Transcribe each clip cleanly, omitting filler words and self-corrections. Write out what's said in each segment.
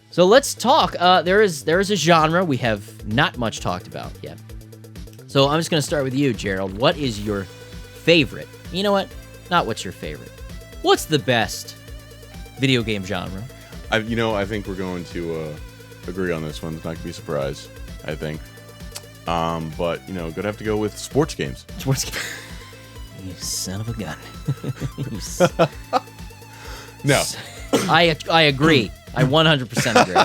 So let's talk. There is a genre we have not much talked about yet. So I'm just going to start with you, Gerald. What is your favorite? You know what? Not what's your favorite. What's the best video game genre? I think we're going to agree on this one. It's not going to be a surprise, I think. But, gonna have to go with sports games. Sports games. You son of a gun. No. I agree. I 100% agree.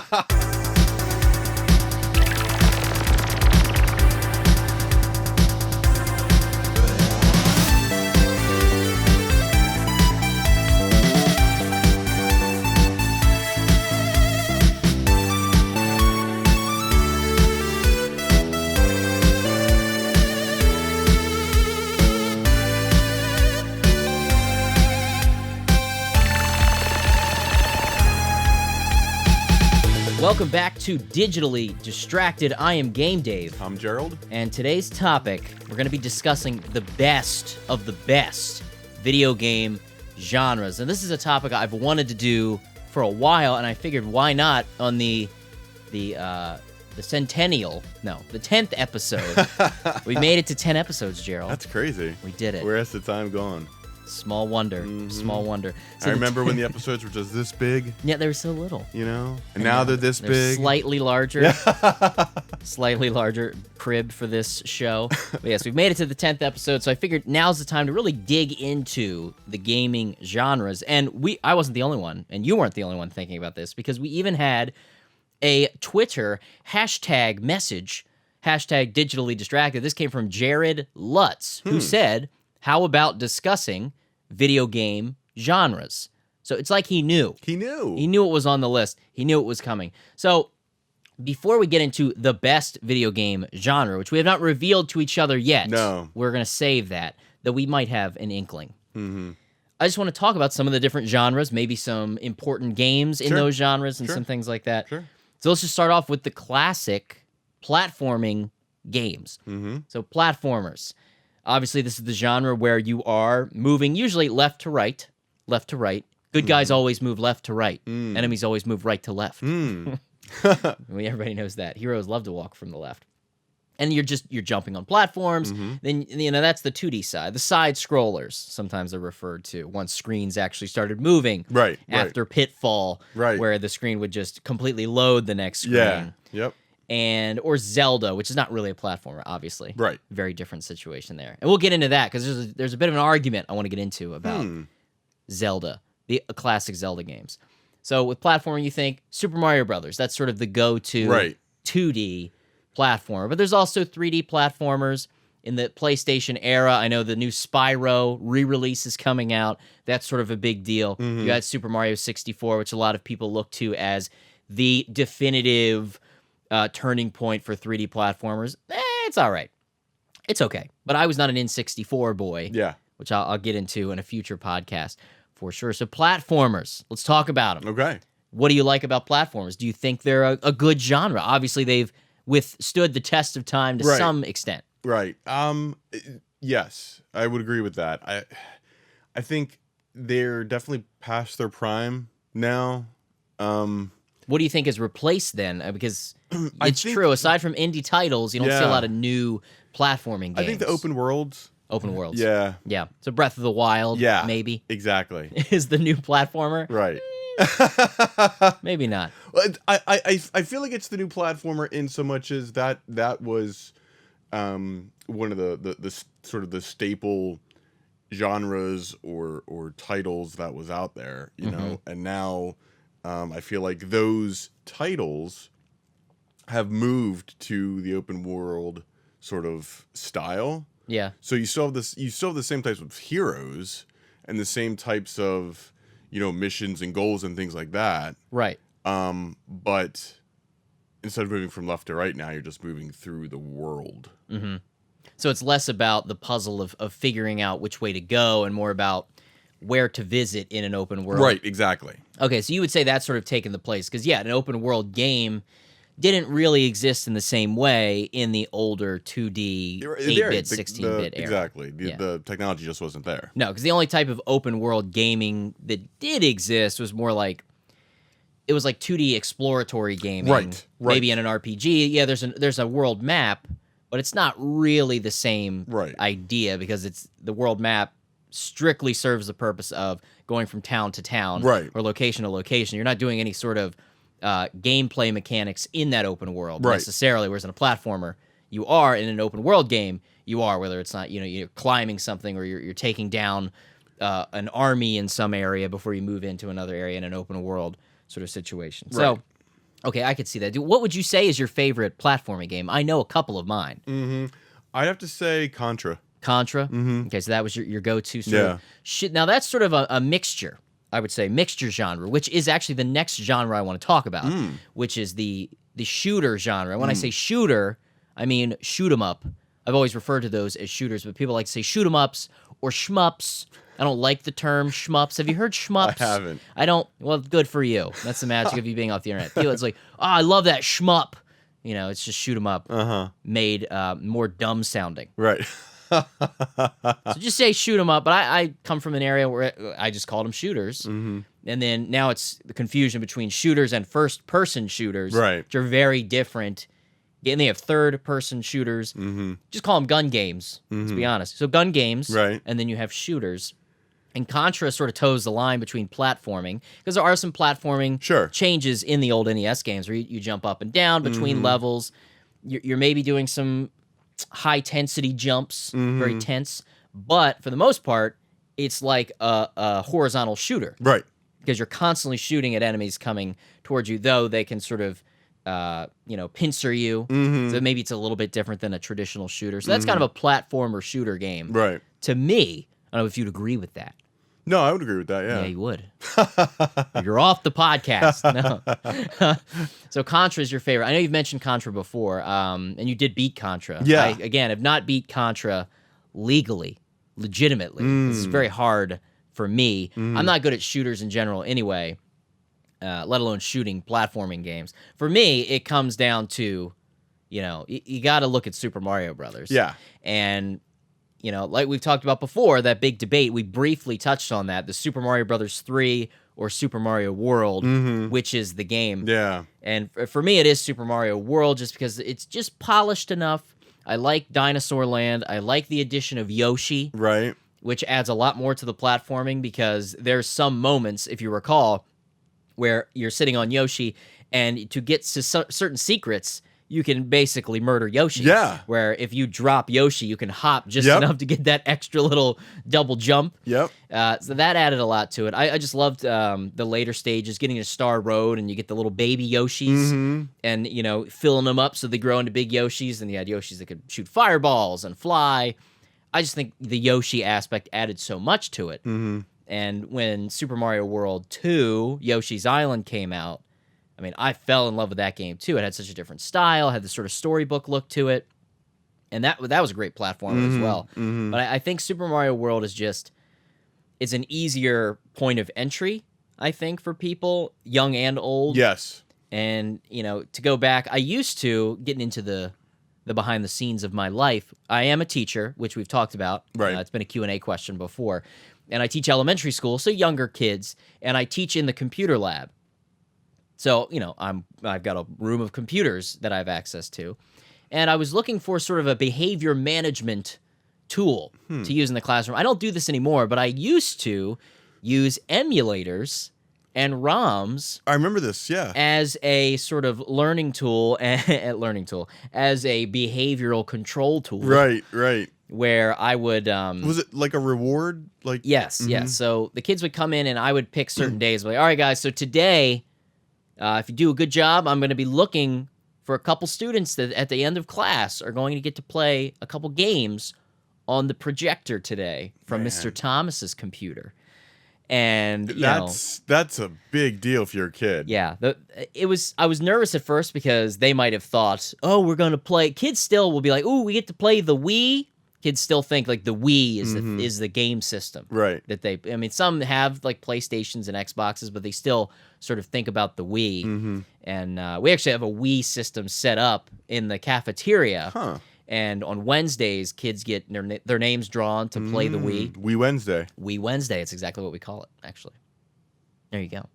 Welcome back to Digitally Distracted. I am Game Dave. I'm Gerald. And today's topic, we're going to be discussing the best of the best video game genres. And this is a topic I've wanted to do for a while, and I figured why not on the 10th episode. We made it to 10 episodes, Gerald. That's crazy. We did it. Where's the time gone? Small wonder. Mm-hmm. Small wonder. So I remember when the episodes were just this big. Yeah, they were so little. And now they're this big. Slightly larger. Slightly larger crib for this show. But yes, we've made it to the 10th episode, so I figured now's the time to really dig into the gaming genres. And I wasn't the only one, and you weren't the only one thinking about this, because we even had a Twitter hashtag message, hashtag digitally distracted. This came from Jared Lutz, who said, how about discussing video game genres? So it's like he knew. He knew. He knew it was on the list. He knew it was coming. So before we get into the best video game genre, which we have not revealed to each other yet, no, we're going to save that we might have an inkling. Mm-hmm. I just want to talk about some of the different genres, maybe some important games in those genres and some things like that. Sure. So let's just start off with the classic platforming games. Mm-hmm. So platformers. Obviously, this is the genre where you are moving usually left to right. Good guys always move left to right. Enemies always move right to left. Everybody knows that. Heroes love to walk from the left. And you're jumping on platforms. Then that's the 2D side. The side scrollers, sometimes they're referred to, once screens actually started moving. Right. After Pitfall, where the screen would just completely load the next screen. Yeah. Yep. Or Zelda, which is not really a platformer, obviously. Right. Very different situation there. And we'll get into that, because there's a bit of an argument I want to get into about Zelda, the classic Zelda games. So with platforming, you think Super Mario Brothers. That's sort of the go-to 2D platformer. But there's also 3D platformers in the PlayStation era. I know the new Spyro re-release is coming out. That's sort of a big deal. You got Super Mario 64, which a lot of people look to as the definitive turning point for 3D platformers. It's all right. It's okay. But I was not an N64 boy. Yeah. Which I'll get into in a future podcast for sure. So platformers, let's talk about them. Okay. What do you like about platformers? Do you think they're a good genre? Obviously, they've withstood the test of time to some extent. Right. Yes, I would agree with that. I think they're definitely past their prime now. What do you think has replaced then? Because it's true. Aside from indie titles, you don't see a lot of new platforming games. I think the open worlds. Open worlds. Yeah. Yeah. So Breath of the Wild, maybe. Exactly. Is the new platformer. Right. Maybe not. I feel like it's the new platformer in so much as that was one of the sort of the staple genres or titles that was out there, you know, and now I feel like those titles have moved to the open world sort of style. Yeah. So you still have the same types of heroes and the same types of, missions and goals and things like that. Right. But instead of moving from left to right now, you're just moving through the world. Mm-hmm. So it's less about the puzzle of figuring out which way to go and more about where to visit in an open world. Right, exactly. Okay, so you would say that's sort of taken the place. Because, an open world game didn't really exist in the same way in the older 2D, 8-bit, 16-bit era. Exactly. The technology just wasn't there. No, because the only type of open world gaming that did exist was more like it was like 2D exploratory gaming, Right. maybe in an RPG. Yeah, there's a world map, but it's not really the same idea because it's the world map strictly serves the purpose of going from town to town or location to location. You're not doing any sort of gameplay mechanics in that open world necessarily, whereas in a platformer, you are. In an open world game, you are, whether it's not, you're climbing something or you're taking down an army in some area before you move into another area in an open world sort of situation. So, okay, I could see that. What would you say is your favorite platforming game? I know a couple of mine. I'd have to say Contra. Contra? Okay, so that was your go-to sort of shit. Now, that's sort of a mixture, I would say, mixture genre, which is actually the next genre I want to talk about, which is the shooter genre. When I say shooter, I mean shoot 'em up. I've always referred to those as shooters, but people like to say shoot 'em ups or shmups. I don't like the term shmups. Have you heard shmups? I haven't. I don't. Well, good for you. That's the magic of you being off the internet. People, it's like, oh, I love that shmup. It's just shoot 'em up made more dumb sounding. Right. So just say shoot 'em up. But I come from an area where I just called them shooters. And then now it's the confusion between shooters and first-person shooters, which are very different. And they have third-person shooters. Just call them gun games, to be honest. So gun games, and then you have shooters. And Contra sort of toes the line between platforming, because there are some platforming changes in the old NES games where you jump up and down between levels. You're maybe doing some high-tensity jumps, very tense. But for the most part, it's like a horizontal shooter. Right. Because you're constantly shooting at enemies coming towards you, though they can sort of pincer you. So maybe it's a little bit different than a traditional shooter. So that's kind of a platformer shooter game. Right. To me, I don't know if you'd agree with that. No, I would agree with that, yeah. Yeah, you would. You're off the podcast. No. So Contra is your favorite. I know you've mentioned Contra before, and you did beat Contra. Yeah. I, again, have not beat Contra legitimately. This is very hard for me. I'm not good at shooters in general anyway. Let alone shooting platforming games. For me, it comes down to, you got to look at Super Mario Brothers. Yeah. And, like we've talked about before, that big debate, we briefly touched on that, the Super Mario Brothers 3 or Super Mario World, which is the game. Yeah. And for me, it is Super Mario World just because it's just polished enough. I like Dinosaur Land. I like the addition of Yoshi. Right. Which adds a lot more to the platforming because there's some moments, if you recall, where you're sitting on Yoshi, and to get to certain secrets, you can basically murder Yoshi. Yeah. Where if you drop Yoshi, you can hop just enough to get that extra little double jump. Yep. So that added a lot to it. I just loved the later stages, getting to Star Road, and you get the little baby Yoshis, and, filling them up so they grow into big Yoshis, and you had Yoshis that could shoot fireballs and fly. I just think the Yoshi aspect added so much to it. And when Super Mario World 2, Yoshi's Island came out, I mean, I fell in love with that game, too. It had such a different style, had this sort of storybook look to it, and that was a great platformer as well. But I think Super Mario World is it's an easier point of entry, I think, for people, young and old. Yes. And, to go back, I used to, getting into the behind the scenes of my life, I am a teacher, which we've talked about. Right. It's been a Q&A question before. And I teach elementary school, so younger kids, and I teach in the computer lab. So, I've got a room of computers that I have access to. And I was looking for sort of a behavior management tool to use in the classroom. I don't do this anymore, but I used to use emulators and ROMs. I remember this, yeah. As a sort of learning tool, as a behavioral control tool. Right. Where I would... was it like a reward? Yes. So the kids would come in and I would pick certain days. Like, all right, guys, so today, if you do a good job, I'm going to be looking for a couple students that at the end of class are going to get to play a couple games on the projector today from Mr. Thomas's computer. And that's a big deal if you're a kid. Yeah, I was nervous at first because they might have thought, oh, we're going to play. Kids still will be like, ooh, we get to play the Wii. Kids still think like the Wii is the game system, right? Some have like PlayStations and Xboxes, but they still sort of think about the Wii. And we actually have a Wii system set up in the cafeteria. And on Wednesdays, kids get their names drawn to play the Wii. Wii Wednesday. Wii Wednesday. It's exactly what we call it, actually. There you go.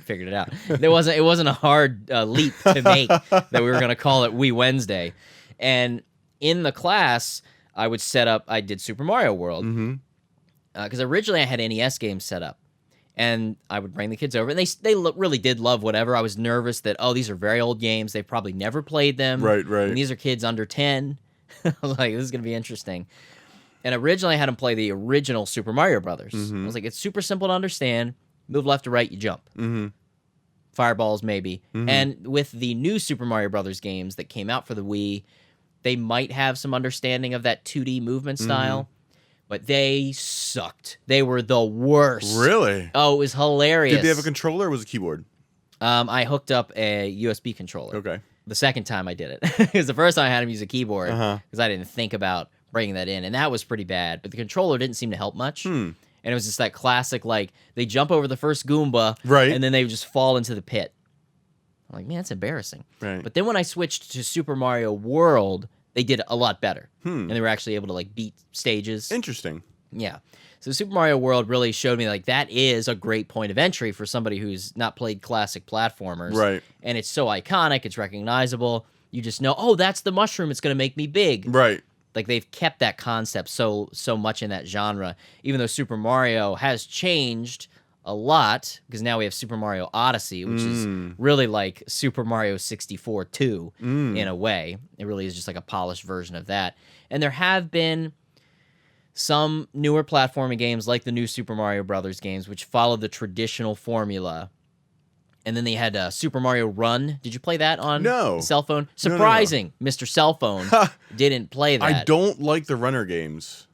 Figured it out. It wasn't a hard leap to make that we were going to call it Wii Wednesday. And in the class, I did Super Mario World. Because originally I had NES games set up. And I would bring the kids over. And they really did love whatever. I was nervous that, these are very old games. They've probably never played them. Right. And these are kids under 10. I was like, this is going to be interesting. And originally I had them play the original Super Mario Brothers. I was like, it's super simple to understand. Move left to right, you jump. Fireballs, maybe. And with the new Super Mario Brothers games that came out for the Wii, they might have some understanding of that 2D movement style, but they sucked. They were the worst. Really? Oh, it was hilarious. Did they have a controller or was it a keyboard? I hooked up a USB controller. Okay. The second time I did it. Because the first time I had him use a keyboard because I didn't think about bringing that in, and that was pretty bad. But the controller didn't seem to help much. And it was just that classic, like, they jump over the first Goomba, right, and then they just fall into the pit. I'm like, man, that's embarrassing. Right. But then when I switched to Super Mario World, they did a lot better. And they were actually able to, like, beat stages. Interesting. Yeah. So Super Mario World really showed me, like, that is a great point of entry for somebody who's not played classic platformers. Right. And it's so iconic, it's recognizable. You just know, that's the mushroom, it's going to make me big. Right. Like, they've kept that concept so much in that genre, even though Super Mario has changed a lot, because now we have Super Mario Odyssey, which is really like Super Mario 64 2 in a way. It really is just like a polished version of that. And there have been some newer platforming games, like the new Super Mario Brothers games, which follow the traditional formula. And then they had Super Mario Run. Did you play that on cell phone? Surprising, no. Mr. Cell Phone didn't play that. I don't like the runner games.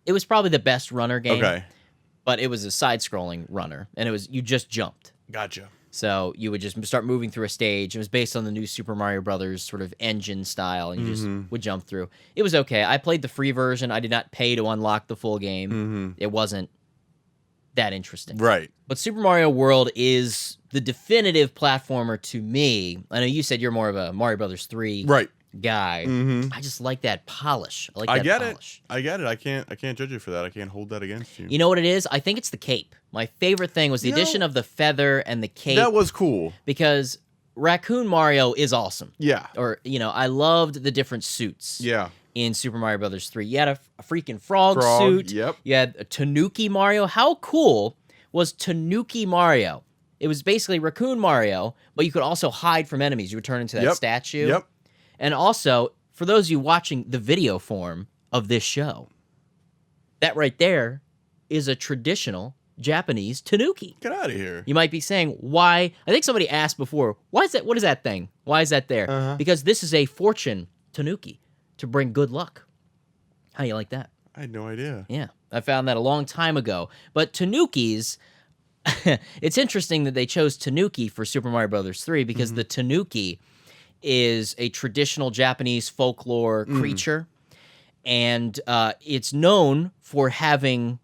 It was probably the best runner game. Okay. But it was a side-scrolling runner, and you just jumped. Gotcha. So you would just start moving through a stage. It was based on the new Super Mario Brothers sort of engine style, and you just would jump through. It was okay. I played the free version. I did not pay to unlock the full game. It wasn't that interesting. Right. But Super Mario World is the definitive platformer to me. I know you said you're more of a Mario Brothers 3 guy. I just like that polish. I like that polish. I get it. I can't judge you for that. I can't hold that against you. You know what it is? I think it's the cape. My favorite thing was the addition of the feather and the cape. That was cool. Because Raccoon Mario is awesome. Yeah. Or, I loved the different suits. Yeah. In Super Mario Brothers 3. You had a freaking frog suit. Yep. You had a Tanuki Mario. How cool was Tanuki Mario? It was basically Raccoon Mario, but you could also hide from enemies. You would turn into that statue. Yep. And also, for those of you watching the video form of this show, that right there is a traditional Japanese Tanuki. Get out of here. You might be saying, why? I think somebody asked before, why is that? What is that thing? Why is that there? Because this is a fortune Tanuki to bring good luck. How do you like that? I had no idea. Yeah, I found that a long time ago. But Tanukis, it's interesting that they chose Tanuki for Super Mario Brothers 3 because the Tanuki is a traditional Japanese folklore creature, and it's known for having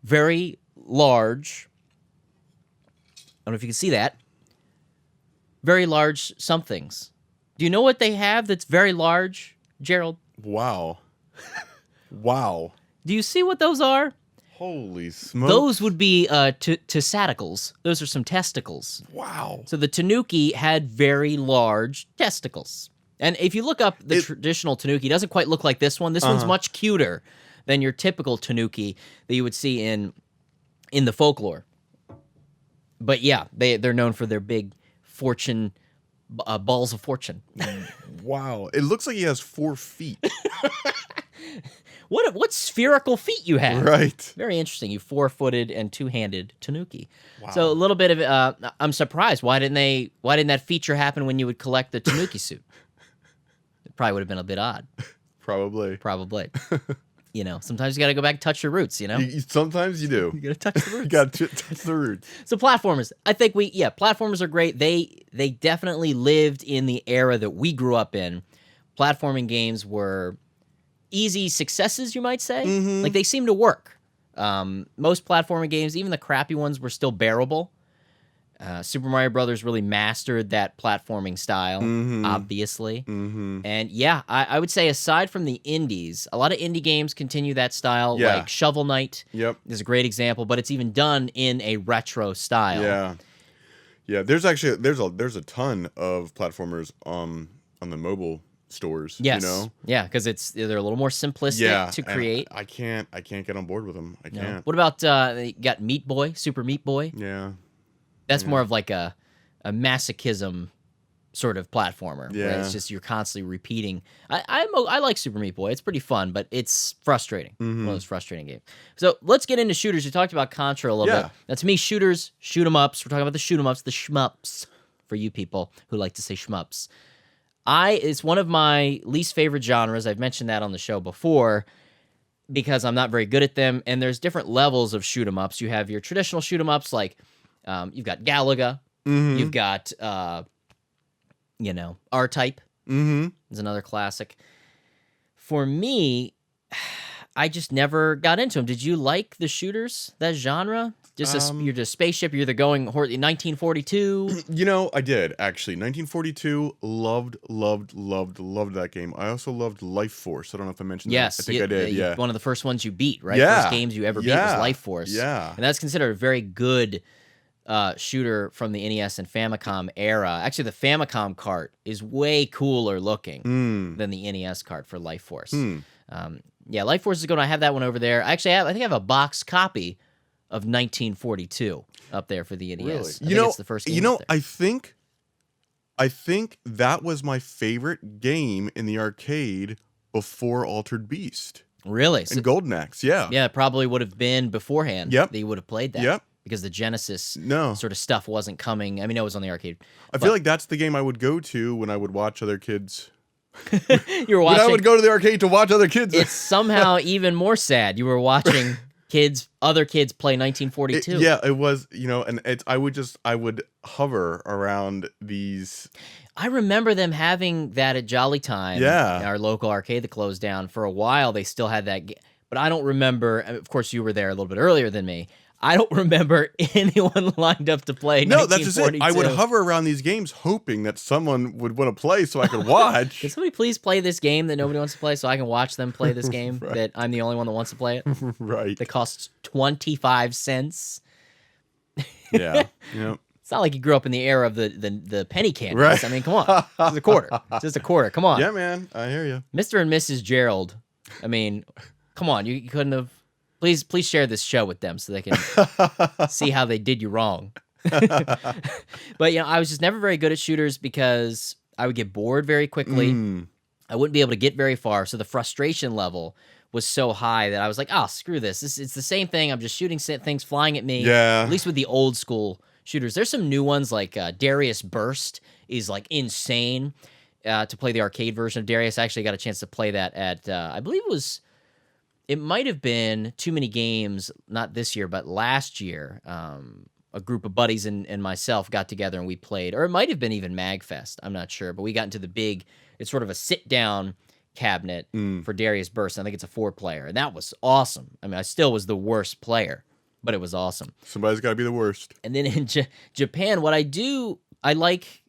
very large, I don't know if you can see that, very large somethings. Do you know what they have that's very large, Gerald? Wow. Wow. Do you see what those are? Holy smokes. Those would be testicles. Those are some testicles. Wow. So the Tanuki had very large testicles. And if you look up the traditional Tanuki, it doesn't quite look like this one. This one's much cuter than your typical Tanuki that you would see in the folklore. But yeah, they're known for their big fortune, balls of fortune. Wow. It looks like he has 4 feet. What spherical feet you have. Right. Very interesting. You 4-footed and 2-handed Tanuki. Wow. So a little bit of I'm surprised. Why didn't that feature happen when you would collect the Tanuki suit? It probably would have been a bit odd. Probably. Sometimes you got to go back and touch your roots, Sometimes you do. You got to touch the roots. You got to touch the roots. So platformers, I think platformers are great. They definitely lived in the era that we grew up in. Platforming games were easy successes, you might say. Like, they seem to work. Most platforming games, even the crappy ones, were still bearable. Super Mario Brothers really mastered that platforming style, obviously. And yeah, I would say aside from the indies, a lot of indie games continue that style. Yeah. Like Shovel Knight is a great example, but it's even done in a retro style. Yeah. There's actually there's a ton of platformers on the mobile stores. Yes. You know? Yeah, because they're a little more simplistic to create. I can't get on board with them. I can't. What about you got Meat Boy, Super Meat Boy? Yeah. That's more of like a masochism sort of platformer. Yeah. Where it's just you're constantly repeating. I like Super Meat Boy. It's pretty fun, but it's frustrating. One of those frustrating games. So let's get into shooters. We talked about Contra a little bit. Now, to me, shooters, shoot 'em ups. We're talking about the shoot 'em ups, the shmups, for you people who like to say shmups. It's one of my least favorite genres. I've mentioned that on the show before because I'm not very good at them. And there's different levels of shoot 'em ups. You have your traditional shoot 'em ups like you've got Galaga. You've got, R-Type. Is another classic. For me, I just never got into them. Did you like the shooters, that genre? You're just spaceship. You're either going 1942. I did actually. 1942. Loved that game. I also loved Life Force. I don't know if I mentioned that. I think I did. Yeah. One of the first ones you beat, right? Yeah. First games you ever beat was Life Force. Yeah. And that's considered a very good shooter from the NES and Famicom era. Actually, the Famicom cart is way cooler looking than the NES cart for Life Force. Life Force is good. I have that one over there. I think I have a box copy of 1942 up there for the NES. Really? I think it's the first game up there. I think that was my favorite game in the arcade before Altered Beast. Really? And Golden Axe, yeah. Yeah, it probably would have been beforehand that you would have played that. Yep. Because the Genesis sort of stuff wasn't coming. I mean, it was on the arcade. I feel like that's the game I would go to when I would watch other kids. You were watching. When I would go to the arcade to watch other kids. It's somehow even more sad. You were watching other kids play 1942. It was, and I would hover around these. I remember them having that at Jolly Time. Yeah. Our local arcade that closed down. For a while, they still had that. But I don't remember. Of course, you were there a little bit earlier than me. I don't remember anyone lined up to play. No, that's just it. I would hover around these games hoping that someone would want to play so I could watch. Can somebody please play this game that nobody wants to play so I can watch them play this game that I'm the only one that wants to play it? Right. That costs 25 cents. Yeah. Yep. It's not like you grew up in the era of the penny candies. Right. I mean, come on. It's a quarter. It's just a quarter. Come on. Yeah, man. I hear you. Mr. and Mrs. Gerald. I mean, come on. You couldn't have. Please share this show with them so they can see how they did you wrong. But, I was just never very good at shooters because I would get bored very quickly. I wouldn't be able to get very far. So the frustration level was so high that I was like, oh, screw this. It's the same thing. I'm just shooting things flying at me. Yeah. At least with the old school shooters. There's some new ones like Darius Burst is like insane to play the arcade version of Darius. I actually got a chance to play that at, I believe it might have been Too Many Games, not this year, but last year. A group of buddies and myself got together and we played, or it might have been even MagFest. I'm not sure, but we got into it's sort of a sit-down cabinet for Darius Burst. I think it's a 4-player, and that was awesome. I mean, I still was the worst player, but it was awesome. Somebody's got to be the worst. And then in Japan, what I do, I like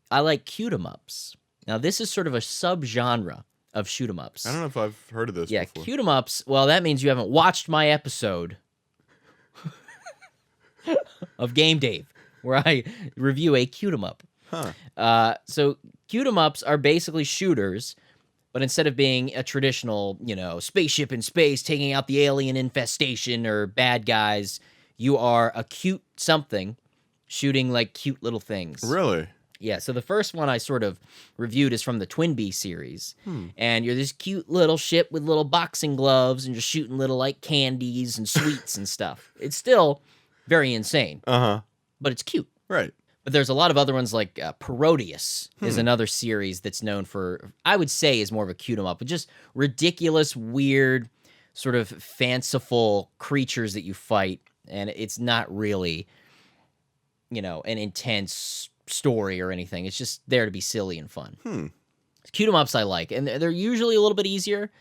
shoot 'em ups. Now, this is sort of a subgenre of shoot 'em ups. I don't know if I've heard of this before. Yeah, shoot 'em ups. Well, that means you haven't watched my episode of Game Dave, where I review a shoot 'em up. So shoot 'em ups are basically shooters, but instead of being a traditional, spaceship in space taking out the alien infestation or bad guys, you are a cute something shooting like cute little things. Really? Yeah, so the first one I sort of reviewed is from the Twin Bee series. And you're this cute little ship with little boxing gloves and just shooting little, like, candies and sweets and stuff. It's still very insane. Uh-huh. But it's cute. Right. But there's a lot of other ones, like Parodius is another series that's known for, I would say, is more of a cute 'em up, but just ridiculous, weird, sort of fanciful creatures that you fight. And it's not really, an intense story or anything. It's just there to be silly and fun. Shoot 'em ups I like, and they're usually a little bit easier.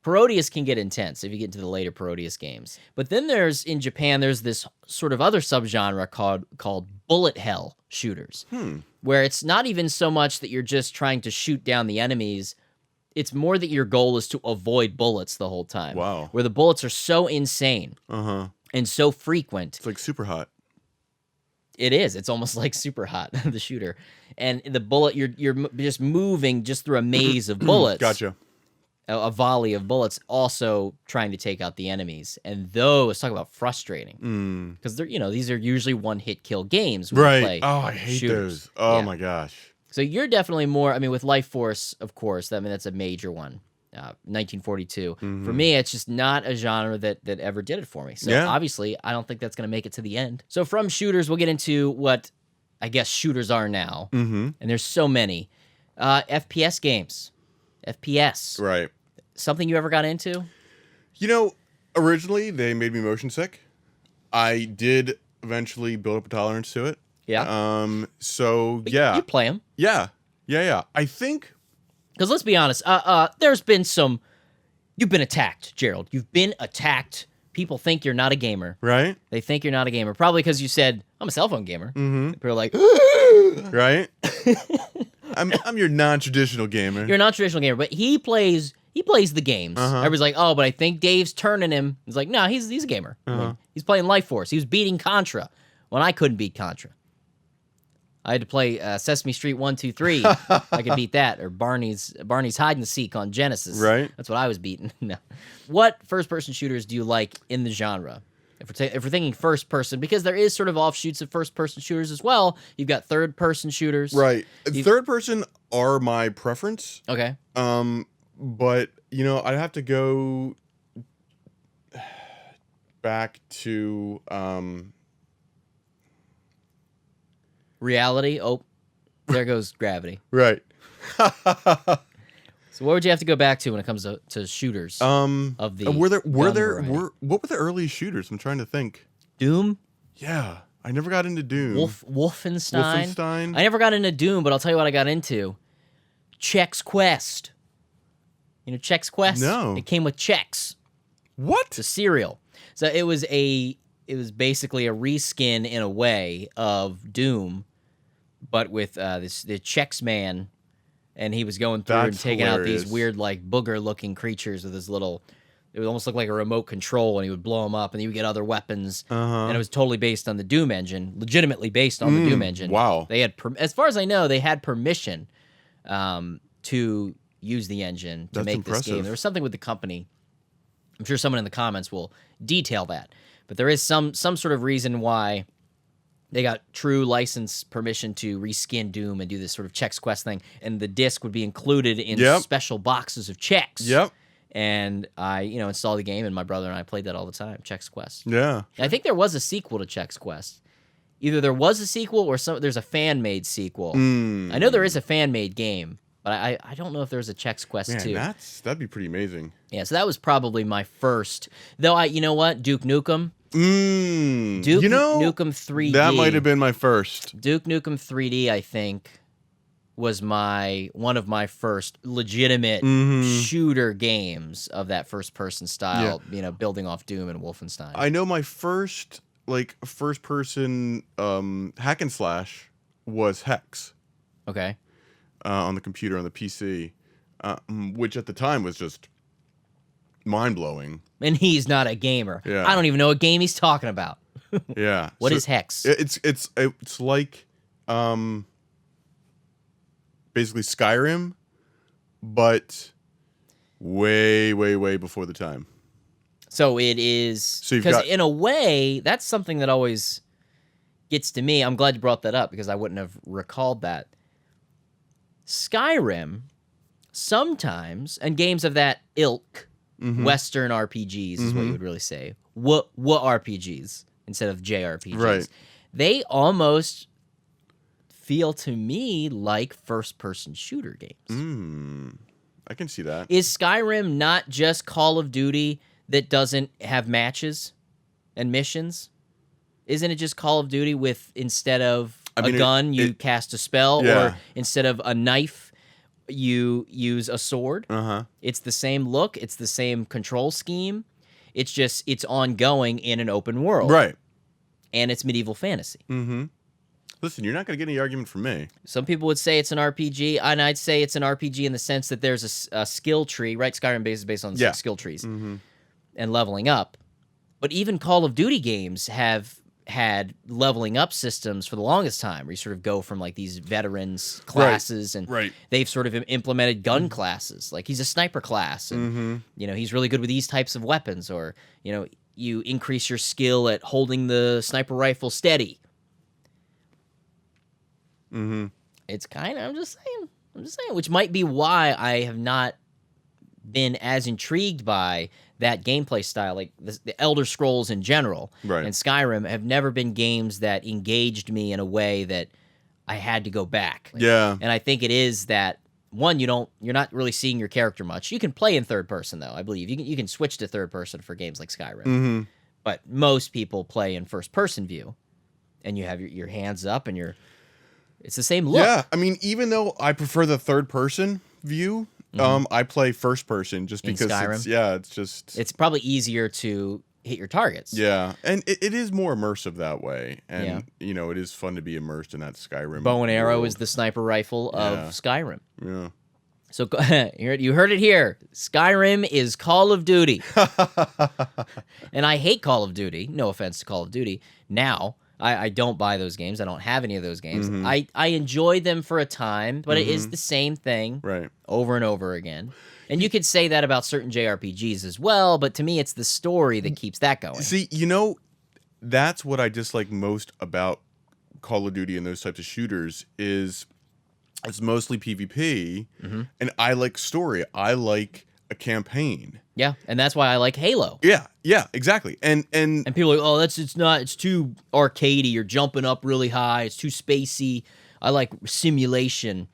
Parodius can get intense if you get into the later Parodius games. But then in Japan, there's this sort of other subgenre called bullet hell shooters, where it's not even so much that you're just trying to shoot down the enemies. It's more that your goal is to avoid bullets the whole time. Wow. Where the bullets are so insane and so frequent. It's like Super Hot. It is. It's almost like Super Hot, the shooter. And the bullet, you're just moving just through a maze of bullets. Gotcha. A volley of bullets, also trying to take out the enemies. And those, talk about frustrating. Because these are usually one-hit kill games when you play Oh, I hate shooters. those. Oh my gosh. So you're definitely more, with Life Force, of course, that's a major one. 1942. For me, it's just not a genre that ever did it for me. So obviously, I don't think that's going to make it to the end. So from shooters, we'll get into what I guess shooters are now. And there's so many. FPS games. FPS. Right. Something you ever got into? Originally, they made me motion sick. I did eventually build up a tolerance to it. Yeah. But You play them. Yeah. I think... Because let's be honest, there's been you've been attacked, Gerald. You've been attacked. People think you're not a gamer. Right? They think you're not a gamer. Probably because you said, I'm a cell phone gamer. People are like, right? I'm your non-traditional gamer. You're a non-traditional gamer, but he plays the games. Everybody's like, oh, but I think Dave's turning him. He's like, no, he's a gamer. He's playing Life Force. He was beating Contra when I couldn't beat Contra. I had to play Sesame Street 1, 2, 3. I could beat that, or Barney's Hide and Seek on Genesis. Right. That's what I was beating. No. What first-person shooters do you like in the genre? If we're thinking first-person, because there is sort of offshoots of first-person shooters as well. You've got third-person shooters. Right. Third-person are my preference. Okay. But I'd have to go back to Reality. Oh, there goes Gravity. Right. So what would you have to go back to when it comes to shooters of the what were the early shooters? I'm trying to think. Doom? Yeah. I never got into Doom. Wolfenstein. I never got into Doom, but I'll tell you what I got into. Chex Quest. You know Chex Quest? No. It came with Chex. What? It's a cereal. So it was basically a reskin in a way of Doom, but with the Chex Man, and he was going through and taking out these weird, like, booger-looking creatures with his little... It would almost look like a remote control, and he would blow them up, and he would get other weapons. And it was totally based on the Doom engine, legitimately based on the Doom engine. Wow. They had, as far as I know, they had permission to use the engine to make this game. There was something with the company. I'm sure someone in the comments will detail that. But there is some sort of reason why they got true license permission to reskin Doom and do this sort of Chex Quest thing. And the disc would be included in special boxes of Chex. Yep. And I, installed the game, and my brother and I played that all the time, Chex Quest. Yeah. I think there was a sequel to Chex Quest. Either there was a sequel or there's a fan-made sequel. I know there is a fan-made game, but I don't know if there's a Chex Quest 2. That'd be pretty amazing. Yeah, so that was probably my first. Though, you know what? Duke Nukem. Duke Nukem 3D. That might have been my first. Duke Nukem 3D, I think, was one of my first legitimate shooter games of that first-person style, building off Doom and Wolfenstein. I know my first, first-person hack and slash was Hex. Okay. On the computer, on the PC, which at the time was just mind-blowing. And he's not a gamer. Yeah. I don't even know what game he's talking about. Yeah. What is Hex? It's like basically Skyrim, but way, way, way before the time. So it is, because in a way, that's something that always gets to me. I'm glad you brought that up, because I wouldn't have recalled that. Skyrim, sometimes, and games of that ilk, Western RPGs is what you would really say. What RPGs instead of JRPGs. Right. They almost feel to me like first-person shooter games. I can see that. Is Skyrim not just Call of Duty that doesn't have matches and missions? Isn't it just Call of Duty with, instead of a gun, you cast a spell, or instead of a knife you use a sword. It's the same look. It's the same control scheme. It's just it's ongoing in an open world. Right. And it's medieval fantasy. Listen, you're not going to get any argument from me. Some people would say it's an RPG, and I'd say it's an RPG in the sense that there's a skill tree, right? Skyrim is based on skill trees and leveling up. But even Call of Duty games have had leveling up systems for the longest time, where you sort of go from like these veterans classes, and they've sort of implemented gun classes. Like he's a sniper class, and you know he's really good with these types of weapons, or you know you increase your skill at holding the sniper rifle steady. It's kind of I'm just saying, which might be why I have not been as intrigued by that gameplay style, like the Elder Scrolls in general, and Skyrim have never been games that engaged me in a way that I had to go back. And I think it is that one, you're not really seeing your character much. You can play in third person though, I believe. You can switch to third person for games like Skyrim, but most people play in first person view, and you have your hands up and it's the same look. Yeah, I mean, even though I prefer the third person view. I play first person just because it's probably easier to hit your targets. Yeah, and it is more immersive that way, and you know it is fun to be immersed in that Skyrim. Bow and arrow is the sniper rifle of Skyrim. Yeah. So you heard it here. Skyrim is Call of Duty, and I hate Call of Duty. No offense to Call of Duty. Now I don't buy those games. I don't have any of those games. I enjoy them for a time, but it is the same thing over and over again. And you could say that about certain JRPGs as well, but to me, it's the story that keeps that going. See, you know, that's what I dislike most about Call of Duty and those types of shooters is it's mostly PvP, and I like story. I like a campaign. Yeah, and that's why I like Halo. Yeah, exactly. And people are like, oh, it's too arcadey. You're jumping up really high. It's too spacey. I like simulation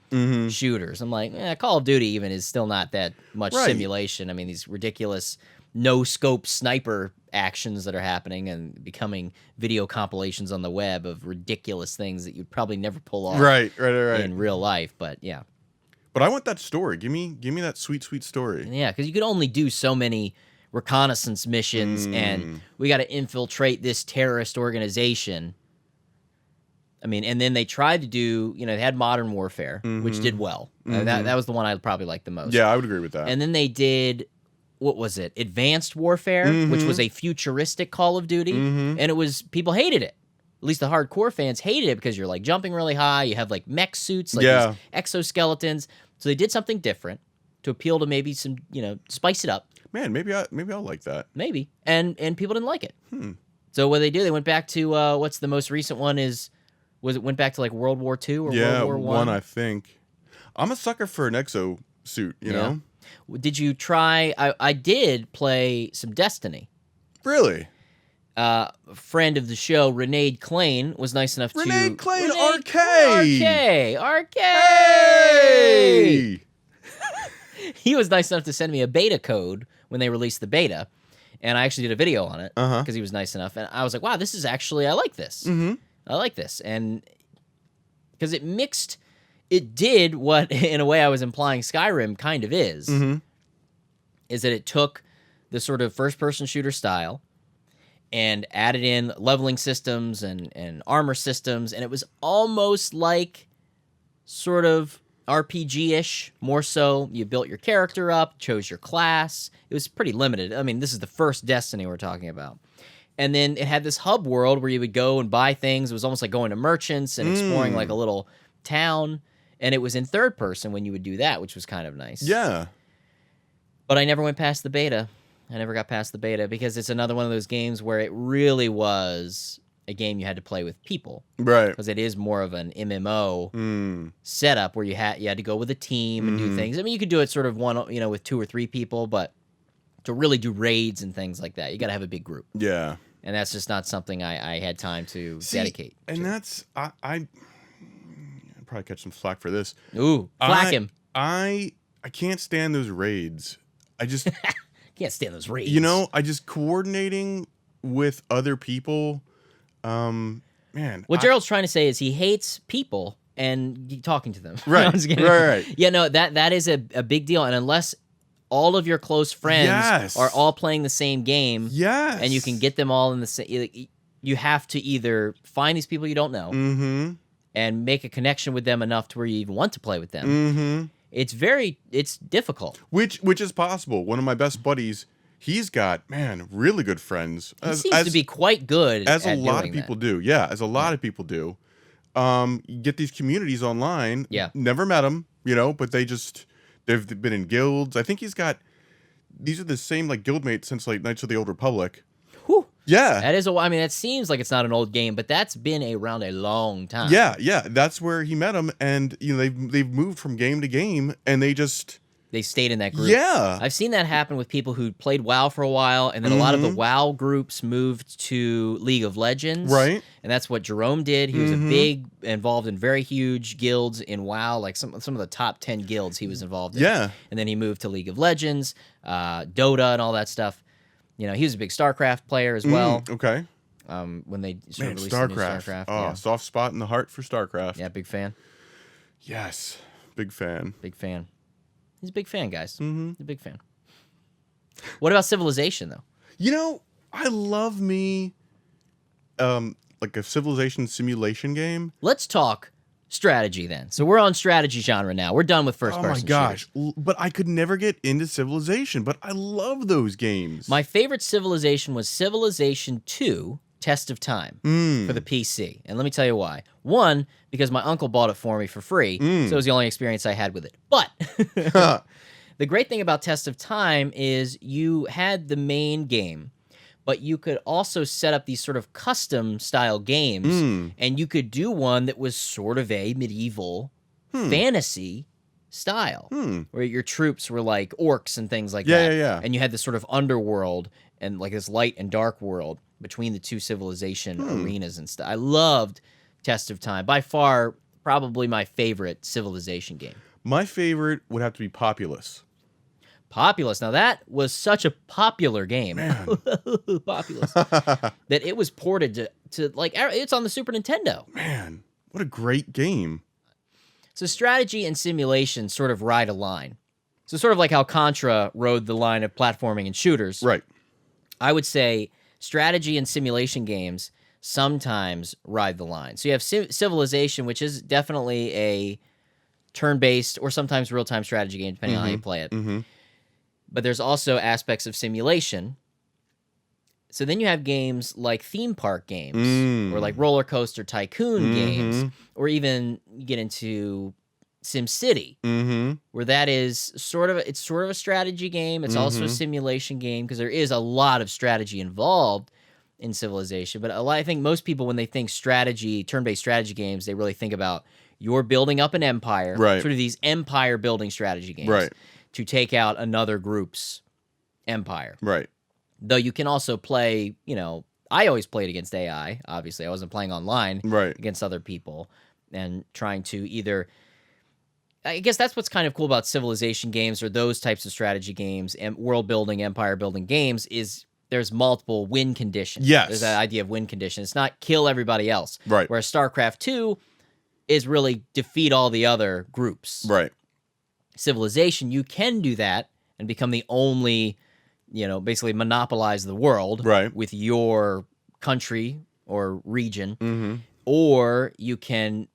shooters. I'm like, Call of Duty even is still not that much simulation. I mean, these ridiculous no-scope sniper actions that are happening and becoming video compilations on the web of ridiculous things that you'd probably never pull off in real life. But yeah. But I want that story. Give me that sweet, sweet story. Yeah, because you could only do so many reconnaissance missions, and we got to infiltrate this terrorist organization. I mean, and then they tried to do, they had Modern Warfare, which did well. That was the one I probably liked the most. Yeah, I would agree with that. And then they did, what was it? Advanced Warfare, which was a futuristic Call of Duty, and it was, people hated it. At least the hardcore fans hated it because you're like jumping really high. You have like mech suits, like these exoskeletons. So they did something different to appeal to maybe some, spice it up. Man, maybe I'll like that. Maybe. And people didn't like it. So what they do, they went back to what's the most recent one went back to like World War II or World War I? I think. I'm a sucker for an exo suit, you know? Did you try I did play some Destiny. Really? Friend of the show, Renee Klain, was nice enough Renee Klain, RK! Hey! He was nice enough to send me a beta code when they released the beta, and I actually did a video on it because he was nice enough, and I was like, wow, this is actually, I like this. I like this, and because it did what, in a way I was implying Skyrim kind of is that it took the sort of first-person shooter style and added in leveling systems and armor systems, and it was almost like sort of RPG-ish, more so. You built your character up, chose your class. It was pretty limited. I mean, this is the first Destiny we're talking about. And then it had this hub world where you would go and buy things. It was almost like going to merchants and exploring like a little town, and it was in third person when you would do that, which was kind of nice. Yeah. But I never went past the beta. I never got past the beta because it's another one of those games where it really was a game you had to play with people. Right. Because it is more of an MMO setup where you had to go with a team and do things. I mean, you could do it sort of with 2 or 3 people, but to really do raids and things like that, you got to have a big group. Yeah. And that's just not something I had time to dedicate. And to. that's I'd probably catch some flack for this. Ooh, flack him. I can't stand those raids. I just can't stand those raids. I just coordinating with other people. Man. What Gerald's trying to say is he hates people and talking to them. Right. No, I'm just kidding. Right. Yeah, no, that is a big deal. And unless all of your close friends Yes. are all playing the same game, Yes. and you can get them all in the same, you have to either find these people you don't know Mm-hmm. and make a connection with them enough to where you even want to play with them. Mm-hmm. It's difficult. Which is possible. One of my best buddies, he's got, man, really good friends. He seems to be quite good as a at lot doing of people that. do. Yeah, as a lot of people do. You get these communities online. Yeah. Never met them, but they've been in guilds. I think these are the same like guildmates since like Knights of the Old Republic. Whew. Yeah. That is that seems like it's not an old game, but that's been around a long time. Yeah. That's where he met him, and they've moved from game to game, and They stayed in that group. yeah. I've seen that happen with people who played WoW for a while, and then a lot of the WoW groups moved to League of Legends. Right. And that's what Jerome did. He was involved in very huge guilds in WoW, like some of the top 10 guilds he was involved in. Yeah. And then he moved to League of Legends, Dota, and all that stuff. He was a big StarCraft player as well. Okay. When they sort Man, of released the new StarCraft. StarCraft. Oh, Yeah. soft spot in the heart for StarCraft. Yeah, big fan. Yes. Big fan. Big fan. He's a big fan, guys. Mm-hmm. He's a big fan. What about Civilization, though? I love me like a civilization simulation game. Let's talk strategy then. So we're on strategy genre now. We're done with first person. Oh my gosh. But I could never get into Civilization, but I love those games. My favorite Civilization was Civilization 2 Test of Time for the PC. And let me tell you why. One, because my uncle bought it for me for free, so it was the only experience I had with it. But the great thing about Test of Time is you had the main game, but you could also set up these sort of custom style games, and you could do one that was sort of a medieval fantasy style, where your troops were like orcs and things like that. Yeah. And you had this sort of underworld and like this light and dark world between the two civilization arenas and stuff. I loved Test of Time. By far, probably my favorite Civilization game. My favorite would have to be Populous. Populous. Now that was such a popular game. Populous. That it was ported to like it's on the Super Nintendo. Man, what a great game. So strategy and simulation sort of ride a line. So sort of like how Contra rode the line of platforming and shooters. Right. I would say strategy and simulation games sometimes ride the line. So you have Civilization, which is definitely a turn-based or sometimes real-time strategy game, depending on how you play it. Mm-hmm. But there's also aspects of simulation. So then you have games like theme park games or like roller coaster tycoon games, or even you get into SimCity, where that is sort of a strategy game. It's also a simulation game because there is a lot of strategy involved in Civilization. But I think most people, when they think strategy, turn-based strategy games, they really think about you're building up an empire, right? Sort of these empire building strategy games, right? To take out another group's empire, right? Though you can also play, I always played against AI. Obviously, I wasn't playing online, right, against other people and trying to either. I guess that's what's kind of cool about Civilization games or those types of strategy games and world building, empire building games is there's multiple win conditions. Yes. There's that idea of win condition. It's not kill everybody else. Right. Whereas StarCraft 2 is really defeat all the other groups. Right. Civilization, you can do that and become the only, basically monopolize the world right. with your country or region. Or you can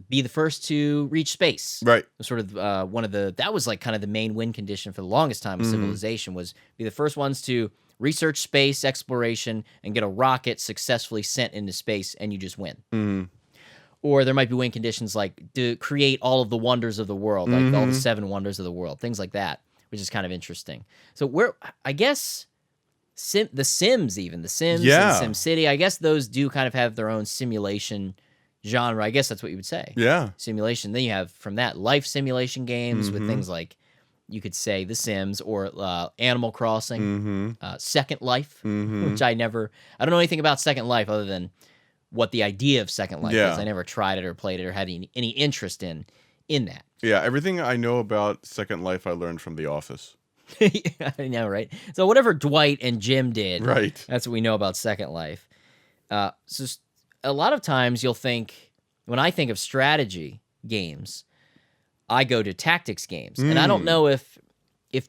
be the first to reach space. Right. Sort of that was like kind of the main win condition for the longest time of Civilization was be the first ones to research space exploration and get a rocket successfully sent into space, and you just win. Or there might be win conditions like to create all of the wonders of the world, like all the 7 wonders of the world, things like that, which is kind of interesting. So I guess the Sims and SimCity, I guess those do kind of have their own simulation genre. I guess that's what you would say. Yeah. Simulation. Then you have from that life simulation games with things like you could say The Sims or Animal Crossing, Second Life, which I don't know anything about Second Life other than what the idea of Second Life is. I never tried it or played it or had any interest in that. Yeah, everything I know about Second Life I learned from The Office. I know, right? So whatever Dwight and Jim did, right? That's what we know about Second Life. So a lot of times you'll think, when I think of strategy, games, I go to tactics games. And I don't know if